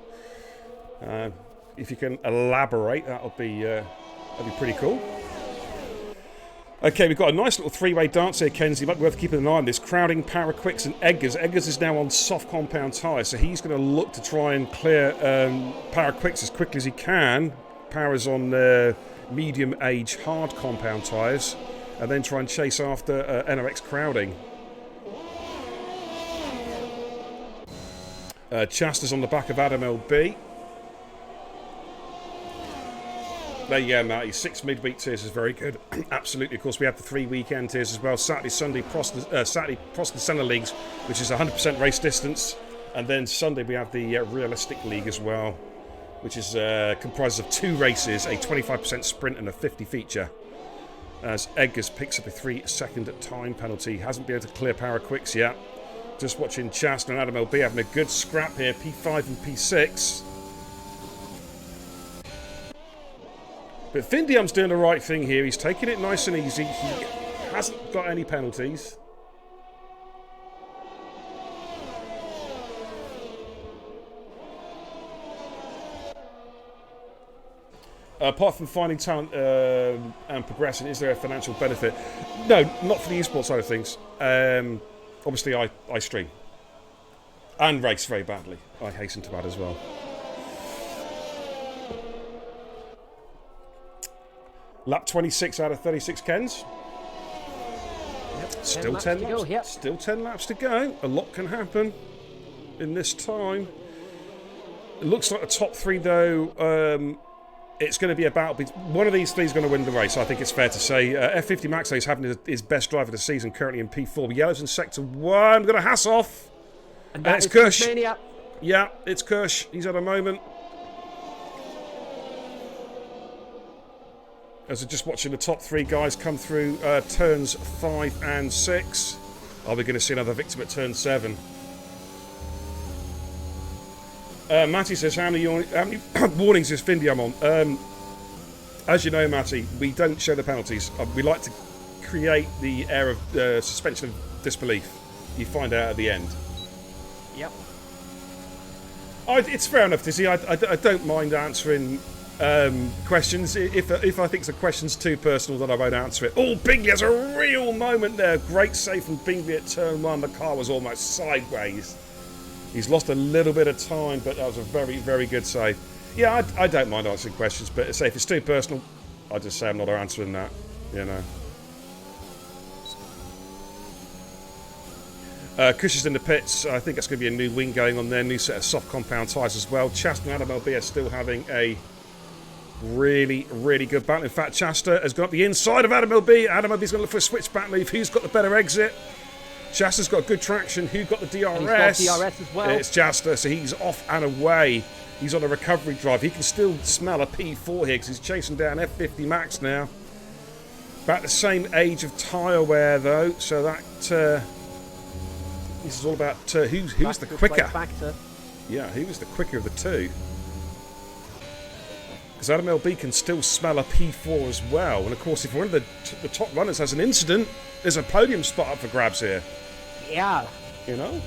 If you can elaborate, that'd be pretty cool. Okay, we've got a nice little 3-way dance here, Kenzie. Might be worth keeping an eye on this. Crowding, Power Quicks and Eggers. Eggers is now on soft compound tyres, so he's going to look to try and clear Power Quicks as quickly as he can. Power's on medium age hard compound tyres, and then try and chase after NRX Crowding. Chasta's on the back of Adam LB. There you go, Matty. 6 midweek tiers is very good. Absolutely. Of course, we have the 3 weekend tiers as well. Saturday, Sunday, Proston Centre Leagues, which is 100% race distance. And then Sunday, we have the Realistic League as well. which is comprises of 2 races, a 25% sprint and a 50 feature. As Eggers picks up a 3-second time penalty. Hasn't been able to clear Power Quicks yet. Just watching Chaston and Adam LB having a good scrap here, P5 and P6. But Findium's doing the right thing here. He's taking it nice and easy. He hasn't got any penalties. Apart from finding talent and progressing, is there a financial benefit? No, not for the esports side of things. Obviously, I stream. And race very badly, I hasten to add as well. Lap 26 out of 36 Kens. Yep, still 10 laps. Go, yep. Still 10 laps to go. A lot can happen in this time. It looks like the top 3, though. It's going to be about one of these 3 is going to win the race. I think it's fair to say. F50 Max is having his best drive of the season, currently in P4. Yellow's in sector 1. Got a Hassoff. And it's Kush. Yeah, it's Kush. He's at a moment. As we're just watching the top 3 guys come through turns 5 and 6. Are we going to see another victim at turn 7? Matty says, how many warnings is Findium on? As you know, Matty, we don't show the penalties. We like to create the air of suspension of disbelief. You find out at the end. Yep. It's fair enough, Dizzy. I don't mind answering questions. If I think the question's too personal, then I won't answer it. Oh, Bingley has a real moment there. Great save from Bingley at turn 1. The car was almost sideways. He's lost a little bit of time, but that was a very, very good save. Yeah, I don't mind answering questions, but if it's too personal, I just say I'm not answering that, you know. Kush is in the pits. I think that's going to be a new wing going on there. New set of soft compound tyres as well. Chaston and Adam LB are still having a really, really good battle. In fact, Chester has got up the inside of Adam LB. Adam LB's going to look for a switchback move. Who's got the better exit? Chaster's got good traction. Who got the DRS? And he's got DRS as well. It's Chaster, so he's off and away. He's on a recovery drive. He can still smell a P4 here because he's chasing down F50 Max now. About the same age of tyre wear, though, so that this is all about who's the quicker. Yeah, who was the quicker of the two? Because Adam LB can still smell a P4 as well. And of course, if one of the top runners has an incident, there's a podium spot up for grabs here. Yeah. You know?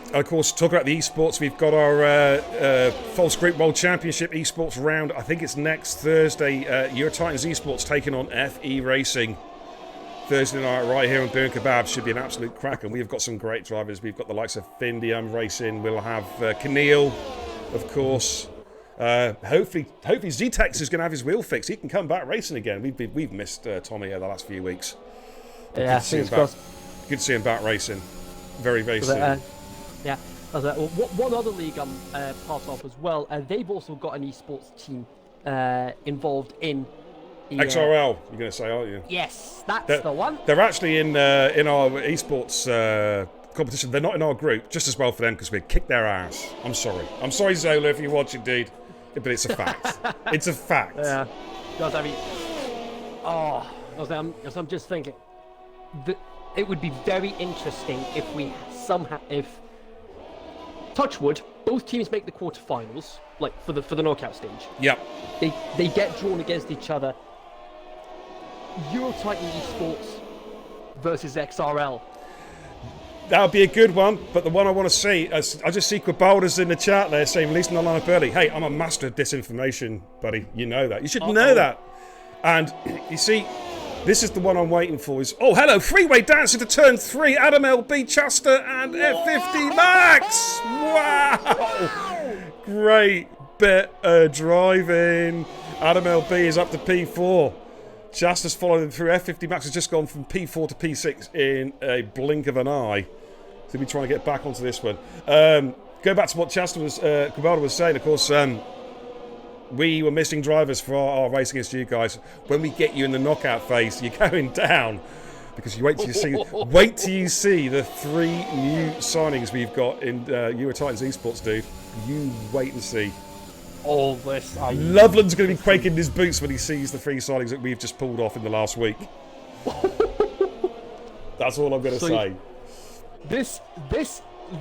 And of course, talk about the esports, we've got our False Group World Championship esports round. I think it's next Thursday. Euro Titans esports taking on FE Racing. Thursday night right here on Beer and Kebab should be an absolute crack. And we've got some great drivers. We've got the likes of Findium Racing. We'll have Keneal, of course. Hopefully Z-Tex is going to have his wheel fixed. He can come back racing again. We've missed Tommy the last few weeks. Yeah, good to see him back racing. Very, very soon. Yeah. One other league I'm part of as well. They've also got an esports team involved in the, XRL. You're going to say, aren't you? Yes, that's the one. They're actually in our esports competition. They're not in our group. Just as well for them because we kicked their ass. I'm sorry, Zola, if you watch it, dude. But it's a fact. It's a fact. Yeah. Because I mean, I'm just thinking that it would be very interesting if we if touchwood, both teams make the quarterfinals, like for the knockout stage. Yep. They get drawn against each other. Euro Titan Esports versus XRL. That would be a good one, but the one I want to see, I just see Quabalda's in the chat there saying, releasing the lineup early. Hey, I'm a master of disinformation, buddy. You know that. You should know that. And you see, this is the one I'm waiting for. Oh, hello, freeway dancing to turn 3. Adam LB, Chester, and F50 Max. Wow. Great bit of driving. Adam LB is up to P4. Chester's followed him through. F50 Max has just gone from P4 to P6 in a blink of an eye. So we'll be trying to get back onto this one. Go back to what Kubalda was saying, of course. We were missing drivers for our race against you guys. When we get you in the knockout phase, you're going down. Because you wait till you see the 3 new signings we've got in Euro Titans Esports, dude. You wait and see. All this. Loveland's going to be quaking in his boots when he sees the 3 signings that we've just pulled off in the last week. That's all I'm going to say. This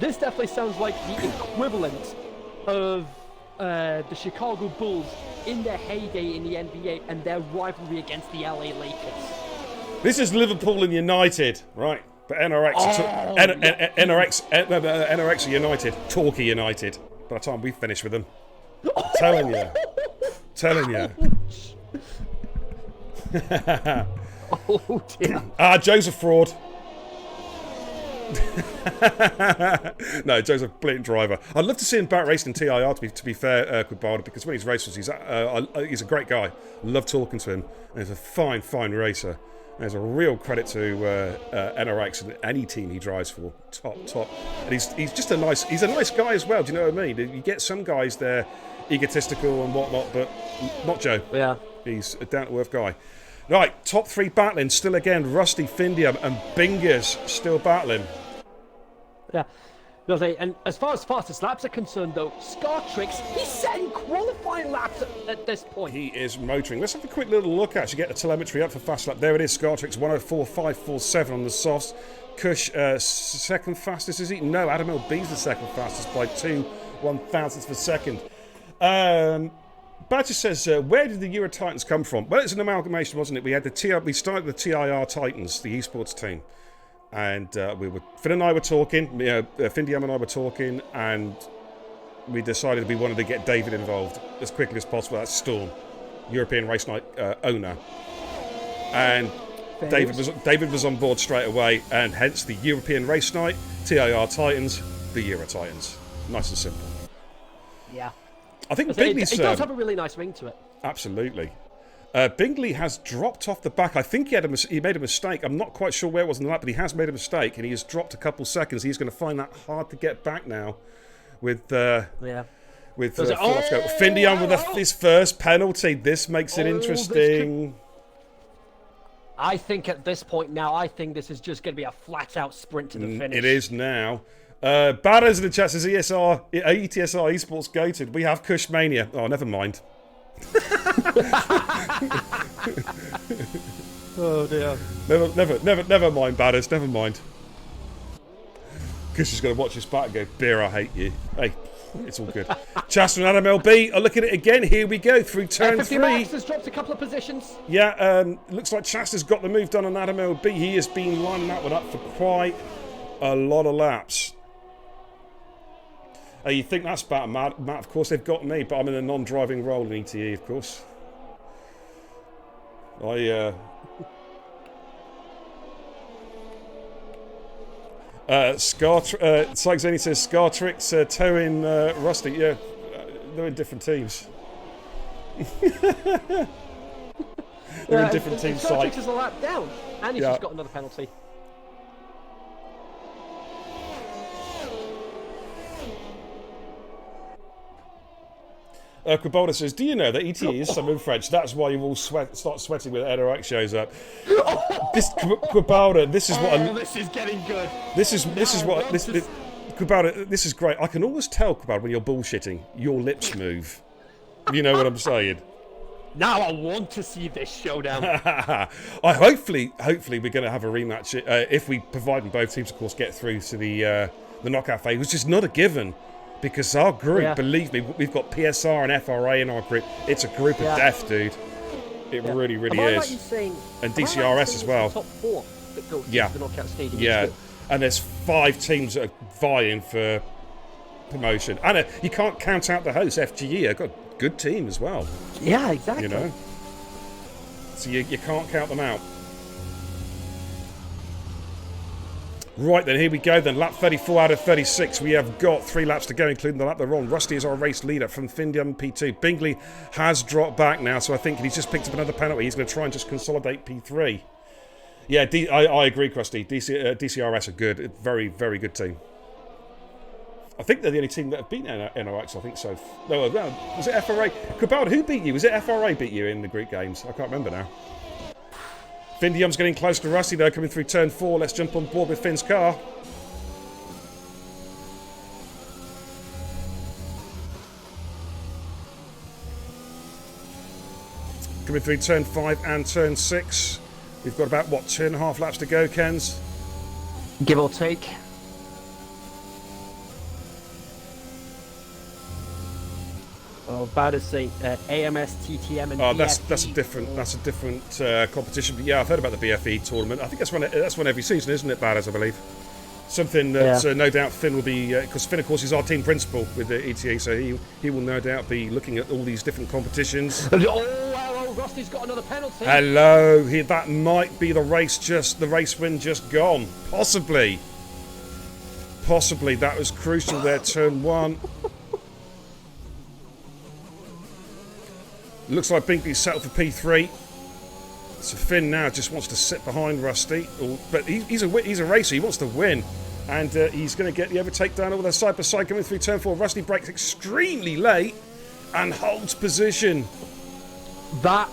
definitely sounds like the equivalent of the Chicago Bulls in their heyday in the NBA and their rivalry against the LA Lakers. This is Liverpool and United, right? But NRX are United, Torquay United. By the time we finish with them, telling you. Oh dear. Joe's a fraud. No, Joe's a blatant driver. I'd love to see him back racing in TIR, to be fair, Quibalda, because when he's raced, he's a great guy. I love talking to him. And he's a fine racer. There's a real credit to NRX and any team he drives for. Top. And he's just a nice guy as well. Do you know what I mean? You get some guys there egotistical and whatnot, but not Joe. Yeah. He's a down-to-earth guy. Right, top 3 battling. Still again, Rusty, Findium and Bingers still battling. Yeah. And as far as fastest laps are concerned, though, Scartrix, he's setting qualifying laps at this point. He is motoring. Let's have a quick little look, actually, get the telemetry up for fast lap. There it is, Scartrix, 104.547 on the softs. Kush, second fastest, is he? No, Adam LB's the second fastest by 2 1,000ths per second. Badger says, where did the Euro Titans come from? Well, it's an amalgamation, wasn't it? We started the TIR Titans, the esports team. And Finn and I were talking, Findiam and I were talking, and we decided we wanted to get David involved as quickly as possible. That's Storm, European Race Night owner. And David was on board straight away, and hence the European Race Night, TIR Titans, the Euro Titans. Nice and simple. Yeah. I think Bingley's... It does have a really nice ring to it. Absolutely. Bingley has dropped off the back. I think he made a mistake. I'm not quite sure where it was in the lap, but he has made a mistake, and he has dropped a couple seconds. He's going to find that hard to get back now with Findiam with his first penalty. This makes it interesting. I think at this point now, this is just going to be a flat-out sprint to the finish. It is now. Barrows in the chat says ETSR esports goated. We have Cushmania. Oh, never mind. Oh dear. Never mind, Barrows. Never mind. Kush is going to watch this back and go, Beer, I hate you. Hey, it's all good. Chester and Adam LB are looking at it again. Here we go through turn 3. Max has dropped a couple of positions. Yeah, looks like Chester's got the move done on Adam LB. He has been lining that one up for quite a lot of laps. You think that's better, Matt? Of course, they've got me, but I'm in a non-driving role in ETE, of course. Sykes says Scartrix towing Rusty. Yeah, they're in different teams. They're in different teams. Scartrix is a lap down, and he's just got another penalty. Quibalda says, do you know that ETE is some in French? That's why you all start sweating when NRX shows up. Quibalda, this is what... this is getting good. Quibalda, this is great. I can always tell, Quibalda, when you're bullshitting, your lips move. You know what I'm saying? Now I want to see this showdown. Hopefully we're going to have a rematch if we, providing both teams, of course, get through to the knockout phase, which is not a given. Because our group, believe me, we've got PSR and FRA in our group. It's a group of death, dude. It really is. And DCRS as well. Top 4 that go to the knockout stage. Yeah, and there's 5 teams that are vying for promotion. And you can't count out the hosts, FGE. They've got a good team as well. Yeah, exactly. You know? So you can't count them out. Right then, here we go then. Lap 34 out of 36. We have got 3 laps to go, including the lap they're on. Rusty is our race leader from Findium P2. Bingley has dropped back now, so I think he's just picked up another penalty. He's going to try and just consolidate P3. Yeah, I agree, Krusty. DCRS are good. Very, very good team. I think they're the only team that have beaten NOX, I think so. No, was it FRA? Quibalda, who beat you? Was it FRA beat you in the Greek games? I can't remember now. Findium's getting close to Rusty though, coming through turn 4. Let's jump on board with Finn's car. Coming through turn 5 and turn 6. We've got about, what, 2.5 laps to go, Kens? Give or take. Oh, about to say AMS, TTM, and BFE. That's a different competition. But yeah, I've heard about the BFE tournament. I think that's one every season, isn't it, Bad, as I believe? Something that no doubt Finn will be, because Finn, of course, is our team principal with the ETA, so he will no doubt be looking at all these different competitions. Oh, Rusty's got another penalty. Hello, that might be the race win just gone. Possibly. That was crucial there, turn 1. Looks like Bingley's settled for P3. So Finn now just wants to sit behind Rusty. But he's a racer, he wants to win. And he's going to get the overtake down over the side by side coming through turn 4. Rusty brakes extremely late and holds position. That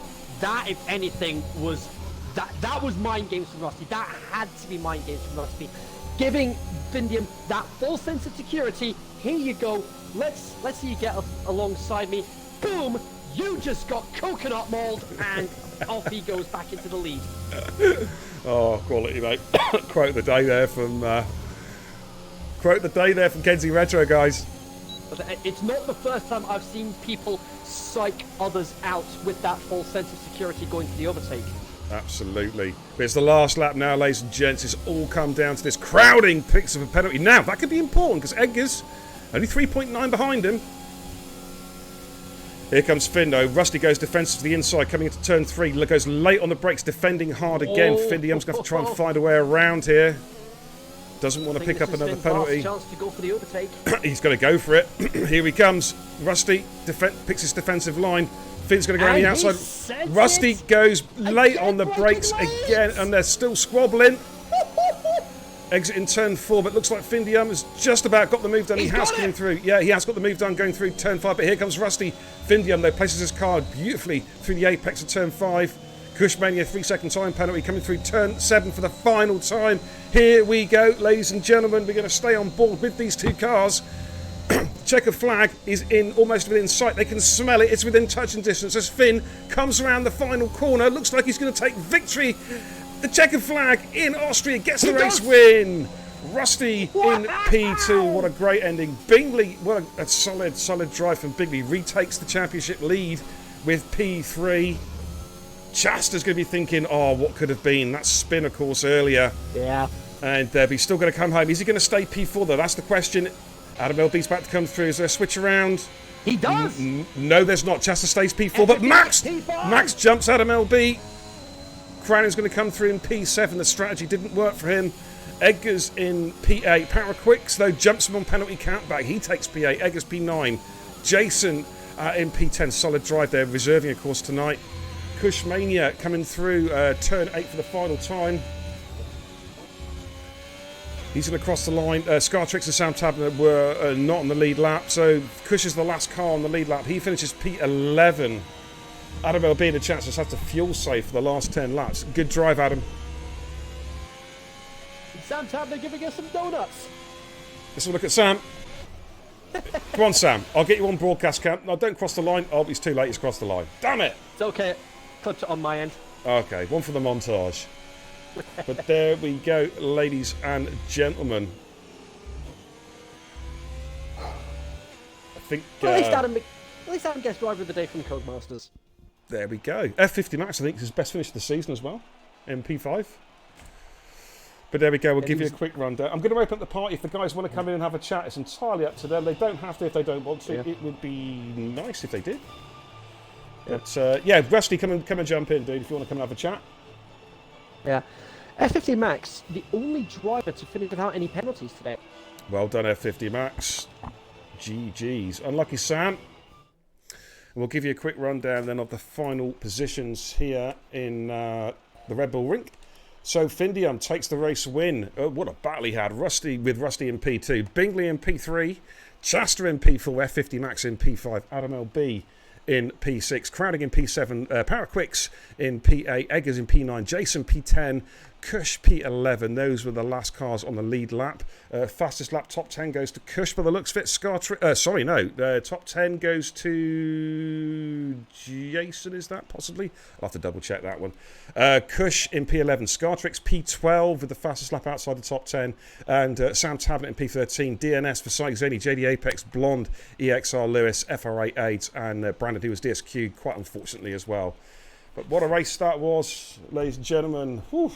if anything, was that was mind games from Rusty. That had to be mind games from Rusty. Giving Findium that full sense of security. Here you go. Let's see you get alongside me. Boom! You just got coconut mauled, and off he goes back into the lead. Oh, quality, mate. Quote the day there from Kenzie Retro, guys. It's not the first time I've seen people psych others out with that full sense of security going to the overtake. Absolutely. But it's the last lap now, ladies and gents. It's all come down to this crowding picks of a penalty. Now, that could be important because Edgar's only 3.9 behind him. Here comes Finn though. Rusty goes defensive to the inside, coming into turn 3. Goes late on the brakes, defending hard again. Findium's going to try and find a way around here. Doesn't want to pick up another penalty. Chance to go for the overtake. He's going to go for it. Here he comes. Rusty picks his defensive line. Finn's going to go around the outside. Rusty goes late on the brakes again, and they're still squabbling. Exiting turn 4, but looks like Findium has just about got the move done. He has coming through. Yeah, he has got the move done going through turn 5, but here comes Rusty. Findium, though, places his car beautifully through the apex of turn 5. Kushmania, 3-second time penalty coming through turn 7 for the final time. Here we go, ladies and gentlemen. We're going to stay on board with these two cars. Checkered flag is almost within sight. They can smell it. It's within touching distance as Finn comes around the final corner. Looks like he's going to take victory. The checkered flag in Austria gets the race win. Rusty in P2. What a great ending. Bingley, what a solid drive from Bingley. Retakes the championship lead with P3. Chaster's going to be thinking, oh, what could have been? That spin, of course, earlier. Yeah. And he's still going to come home. Is he going to stay P4, though? That's the question. Adam LB's about to come through. Is there a switch around? He does. No, there's not. Chester stays P4, but Max jumps Adam LB. Crowning's going to come through in P7. The strategy didn't work for him. Edgar's in P8. Paraquicks, though, jumps him on penalty countback. He takes P8. Edgar's P9. Jason in P10. Solid drive there, reserving, of course, tonight. Kushmania coming through turn 8 for the final time. He's going to cross the line. Scartrix and Sam Tabner were not on the lead lap, so Kush is the last car on the lead lap. He finishes P11. Adam LB and a chance just has to fuel save for the last 10 laps. Good drive, Adam. Sam Tabner giving us some donuts. Let's have a look at Sam. Come on, Sam. I'll get you on broadcast camp. No, don't cross the line. Oh, it's too late. He's crossed the line. Damn it. It's okay. Clipped it on my end. Okay, one for the montage. But there we go, ladies and gentlemen. I think... Well, at least Adam gets driver of the day from Codemasters. There we go. F50 Max, I think, is his best finish of the season as well. In P5. But there we go, we'll give you a quick rundown. I'm going to open up the party. If the guys want to come in and have a chat, it's entirely up to them. They don't have to if they don't want to. Yeah. It would be nice if they did. But, yeah, Rusty, come and jump in, dude, if you want to come and have a chat. Yeah. F50 Max, the only driver to finish without any penalties today. Well done, F50 Max. GG's. Unlucky Sam. And we'll give you a quick rundown then of the final positions here in the Red Bull Rink. So Findium takes the race win. Oh, what a battle he had. Rusty in P2. Bingley in P3. Chester in P4. F50 Max in P5. Adam LB in P6, Crowding in P7, Paraquicks in P8, Eggers in P9, Jason P10, Kush P11. Those were the last cars on the lead lap. Fastest lap, top 10 goes to Kush by the looks of it. Top 10 goes to Jason, is that possibly? I'll have to double check that one. Kush in P11, Scartrix P12 with the fastest lap outside the top 10, and Sam Tablet in P13, DNS for Sykes Zany, JD Apex, Blonde, EXR Lewis, FR8 AIDS, and Brandon, who was DSQ, quite unfortunately as well. But what a race that was, ladies and gentlemen. Whew.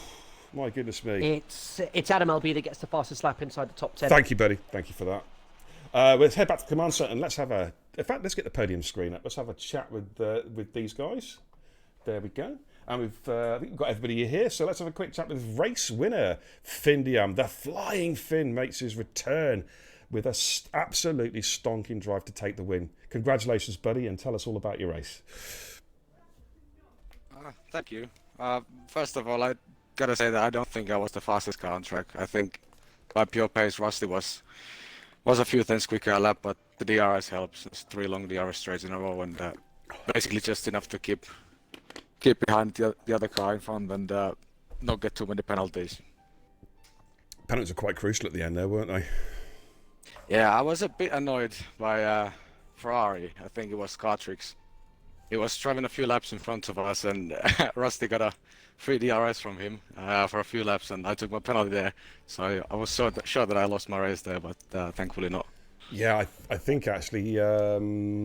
My goodness me. It's Adam LB that gets the fastest lap inside the top 10. Thank you, buddy. Thank you for that. Let's head back to the command center and let's have let's get the podium screen up. Let's have a chat with these guys. There we go. And I think we've got everybody here, so let's have a quick chat with race winner, Findium. The Flying Finn makes his return with a absolutely stonking drive to take the win. Congratulations, buddy, and tell us all about your race. Thank you. First of all, I gotta say that I don't think I was the fastest car on track. I think by pure pace, Rusty was a few tenths quicker a lap, but the DRS helps. It's 3 long DRS straights in a row, and basically just enough to keep behind the other car in front and not get too many penalties. Penalties are quite crucial at the end there, weren't they? Yeah, I was a bit annoyed by Ferrari. I think it was Scartrix. He was driving a few laps in front of us, and Rusty got a free DRS from him for a few laps, and I took my penalty there. So I was sure that I lost my race there, but thankfully not. Yeah, I think actually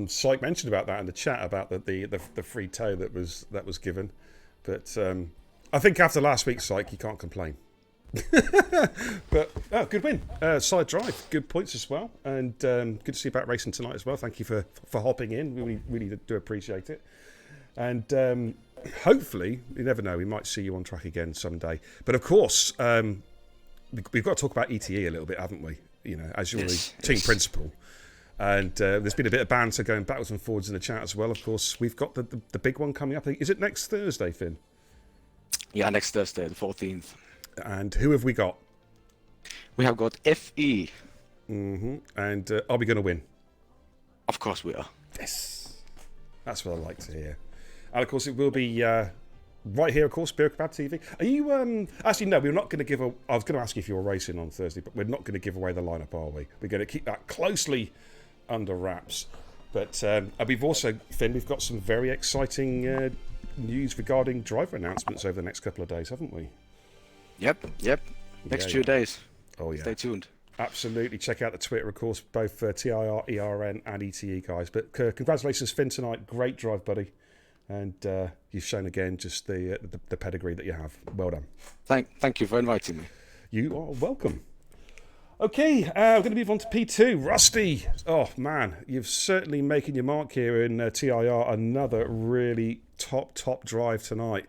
Syke mentioned about that in the chat about the free tow that was given, but I think after last week's Syke, you can't complain. But good win, side drive, good points as well, and good to see you back racing tonight as well. Thank you for hopping in. We really do appreciate it, and hopefully, you never know, we might see you on track again someday. But of course, we've got to talk about ETE a little bit, haven't we? You know, as you're the team principal, and there's been a bit of banter going backwards and forwards in the chat as well. Of course, we've got the big one coming up. Is it next Thursday, Finn? Yeah, next Thursday, the 14th. And who have we got? We have got FE. Mm-hmm. And are we going to win? Of course we are. Yes. That's what I like to hear. And of course, it will be right here, of course, Beer Kebab TV. Are you, actually, no, we're not going to give a, I was going to ask you if you're racing on Thursday, but we're not going to give away the lineup, are we? We're going to keep that closely under wraps. But we've also, Finn, we've got some very exciting news regarding driver announcements over the next couple of days, haven't we? Yep. Next few days. Oh, yeah. Stay tuned. Absolutely. Check out the Twitter, of course, both TIR, ERN and ETE guys. But congratulations, Finn, tonight. Great drive, buddy. And you've shown again just the pedigree that you have. Well done. Thank you for inviting me. You are welcome. Okay, we're going to move on to P2. Rusty. Oh, man, you've certainly making your mark here in TIR. Another really top drive tonight.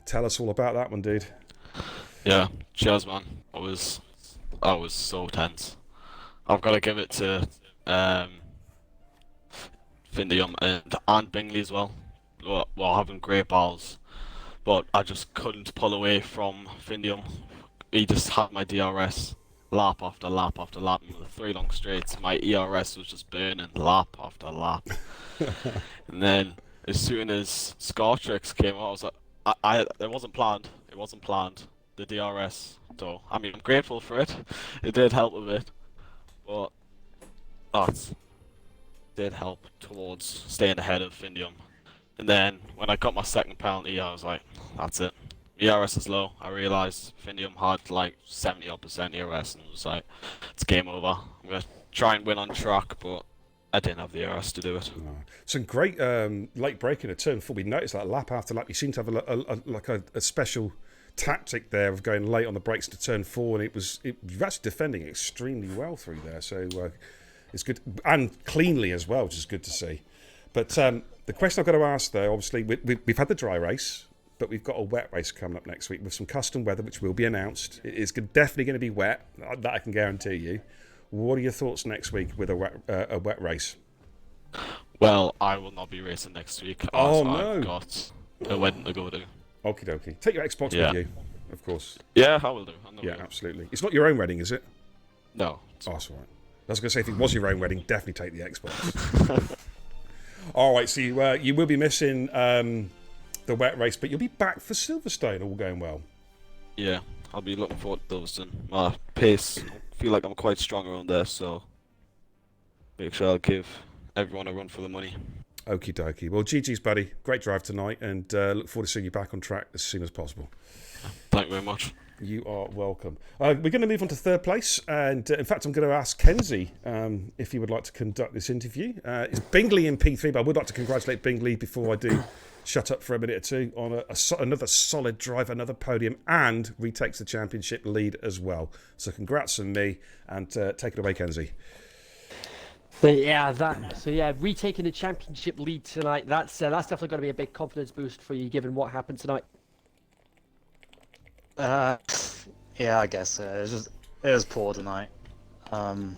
Tell us all about that one, dude. Yeah, cheers, man. I was so tense. I've got to give it to Findium and Bingley as well. Well, having great balls, but I just couldn't pull away from Findium. He just had my DRS lap after lap after lap in the 3 long straights. My ERS was just burning lap after lap. And then as soon as Scartrix came out, I was like, it wasn't planned. It wasn't planned. The DRS, though. I mean, I'm grateful for it. It did help a bit, but that did help towards staying ahead of Findium. And then when I got my second penalty, I was like, that's it. ERS is low. I realised Findium had like 70% ERS, and it was like, it's game over. I'm gonna try and win on track, but I didn't have the ERS to do it. No. Some great late break in a turn 4. We noticed that lap after lap. You seem to have a special tactic there of going late on the brakes to turn 4, and you're actually defending extremely well through there. So it's good and cleanly as well, which is good to see. But the question I've got to ask, though, obviously, we've had the dry race, but we've got a wet race coming up next week with some custom weather, which will be announced. It is definitely going to be wet, that I can guarantee you. What are your thoughts next week with a wet race? Well, I will not be racing next week. Oh, no. I've got a wedding to go to. Okie dokie. Take your Xbox with you, of course. Yeah, I will do. Yeah, absolutely. It's not your own wedding, is it? No. Oh, that's all right. I was going to say, if it was your own wedding, definitely take the Xbox. All right, so you will be missing the wet race, but you'll be back for Silverstone, all going well. Yeah, I'll be looking forward to those. And my pace, I feel like I'm quite strong around there, so make sure I'll give everyone a run for the money. Okie dokie. Well, GG's, buddy. Great drive tonight, and look forward to seeing you back on track as soon as possible. Thank you very much. You are welcome. We're going to move on to third place, and in fact, I'm going to ask Kenzie if he would like to conduct this interview. It's Bingley in P3, but I would like to congratulate Bingley before I do shut up for a minute or two on another solid drive, another podium, and retakes the championship lead as well. So congrats on me, and take it away, Kenzie. But yeah, retaking the championship lead tonight, that's definitely going to be a big confidence boost for you, given what happened tonight. Yeah, I guess it was poor tonight. I'm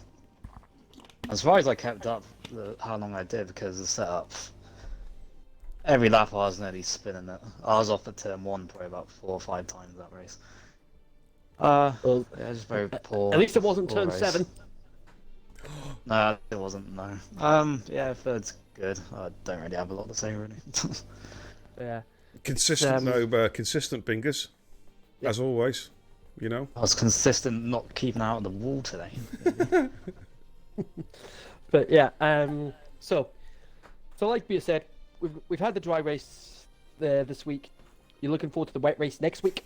surprised I kept up how long I did, because the setup, every lap I was nearly spinning it. I was off at turn 1 probably about 4 or 5 times that race. Well, it was very poor. At least it wasn't poor turn race. 7. No, it wasn't. No. Yeah, third's good. I don't really have a lot to say, really. Yeah. Consistent bingers, as always. You know. I was consistent, not keeping out of the wall today. But yeah, so like Peter said, we've had the dry race this week. You're looking forward to the wet race next week?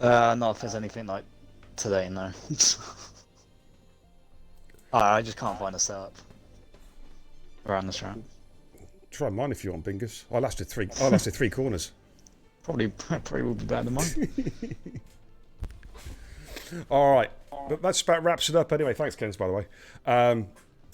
Not if there's anything like today, no. I just can't find a setup around the track. Try mine if you want, bingers. I lasted 3 corners. Probably would be better than mine. All right, but that just about wraps it up. Anyway, thanks, Kens, by the way. That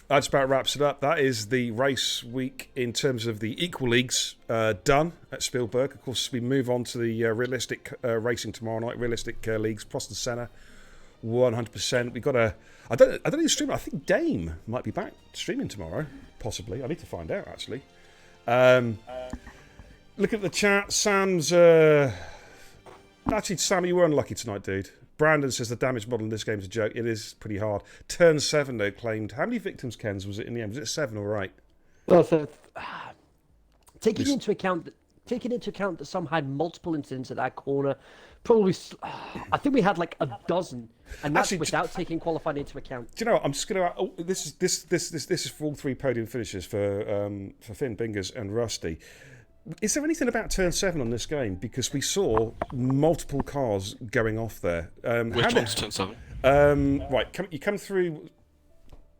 just about wraps it up. That is the race week in terms of the equal leagues done at Spielberg. Of course, we move on to the realistic racing tomorrow night. Realistic leagues, Proston Senna, 100%. We've got I don't need to stream. I think Dame might be back streaming tomorrow, possibly. I need to find out actually. Look at the chat. Sam's actually, Sam, you were unlucky tonight, dude. Brandon says the damage model in this game is a joke. It is pretty hard. Turn 7 though claimed. How many victims, Kens, was it in the end? Was it 7 or 8? Well, so, taking into account that some had multiple incidents at that corner, probably I think we had like a dozen, and that's Actually, without taking qualifying into account. Do you know what? I'm just gonna. This is for all 3 podium finishes for Finn, Bingers, and Rusty. Is there anything about turn 7 on this game? Because we saw multiple cars going off there. Which one's turn 7? Right, you come through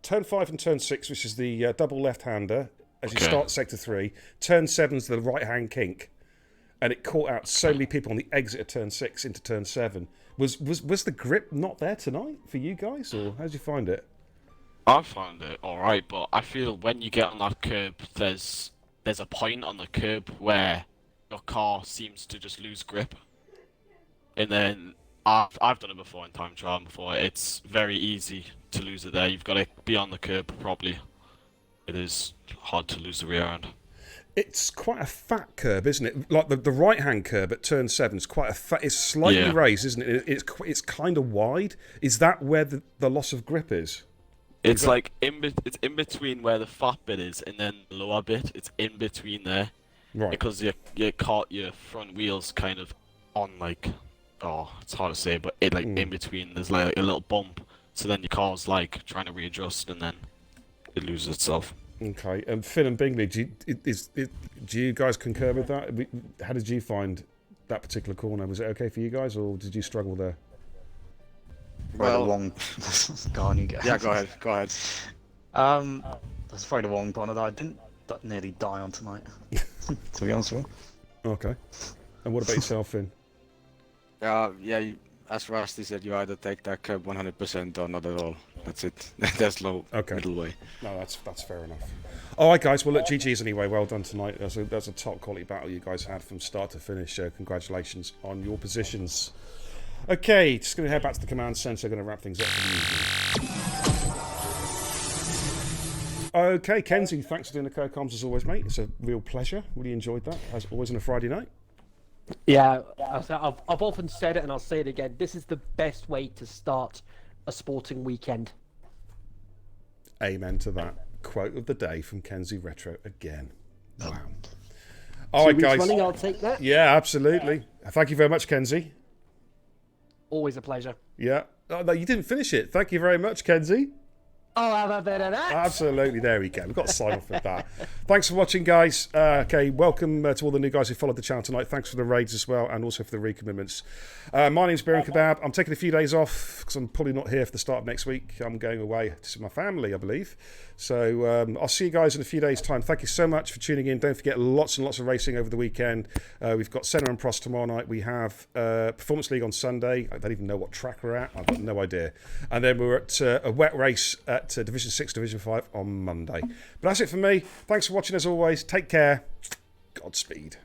turn 5 and turn 6, which is the double left-hander as you start sector 3. Turn 7's the right-hand kink, and it caught out so many people on the exit of turn 6 into turn 7. Was the grip not there tonight for you guys, or how did you find it? I found it alright, but I feel when you get on that curb, there's a point on the curb where your car seems to just lose grip. And then I've done it before in time trial before. It's very easy to lose it there. You've got to be on the curb properly. It is hard to lose the rear end. It's quite a fat curb, isn't it? Like the right-hand curb at turn 7 is quite a fat. It's slightly raised, isn't it? It's kind of wide. Is that where the loss of grip is? It's like it's in between where the fat bit is and then the lower bit. It's in between there, Right. because you caught your front wheels kind of on like, it's hard to say, but it like in between. There's like a little bump, so then your car's like trying to readjust and then it loses itself. Okay, and Finn and Bingley, do you guys concur with that? How did you find that particular corner? Was it okay for you guys, or did you struggle there? Well, the wrong. Go on, you go. Yeah, go ahead. That's probably the wrong corner that I didn't nearly die on tonight. To be honest with you. Okay. And what about yourself, Finn? As Rusty said, you either take that curb 100% or not at all. That's it. There's no middle way. No, that's fair enough. All right, guys. Well, look, GG's anyway. Well done tonight. That's a top quality battle you guys had from start to finish. Congratulations on your positions. Okay, just going to head back to the command centre. Going to wrap things up for the evening. Okay, Kenzie, thanks for doing the co-coms as always, mate. It's a real pleasure. Really enjoyed that, as always on a Friday night. Yeah, I've often said it and I'll say it again. This is the best way to start a sporting weekend. Amen to that. quote of the day from Kenzie Retro again. Wow. All right, Two weeks guys. running, I'll take that. Yeah, absolutely. Thank you very much, Kenzie. Always a pleasure. Yeah. Oh, no, you didn't finish it. Thank you very much, Kenzie. I'll have a bit of that. Absolutely. There we go. We've got to sign off with that. Thanks for watching, guys. Okay, welcome to all the new guys who followed the channel tonight. Thanks for the raids as well, and also for the recommitments. My name's Beer and Kebab. I'm taking a few days off because I'm probably not here for the start of next week. I'm going away to see my family, I believe. So I'll see you guys in a few days' time. Thank you so much for tuning in. Don't forget, lots and lots of racing over the weekend. We've got Senna and Prost tomorrow night. We have Performance League on Sunday. I don't even know what track we're at. I've got no idea. And then we're at a wet race at Division 6, Division 5 on Monday. But that's it for me. Thanks for watching as always. Take care. Godspeed.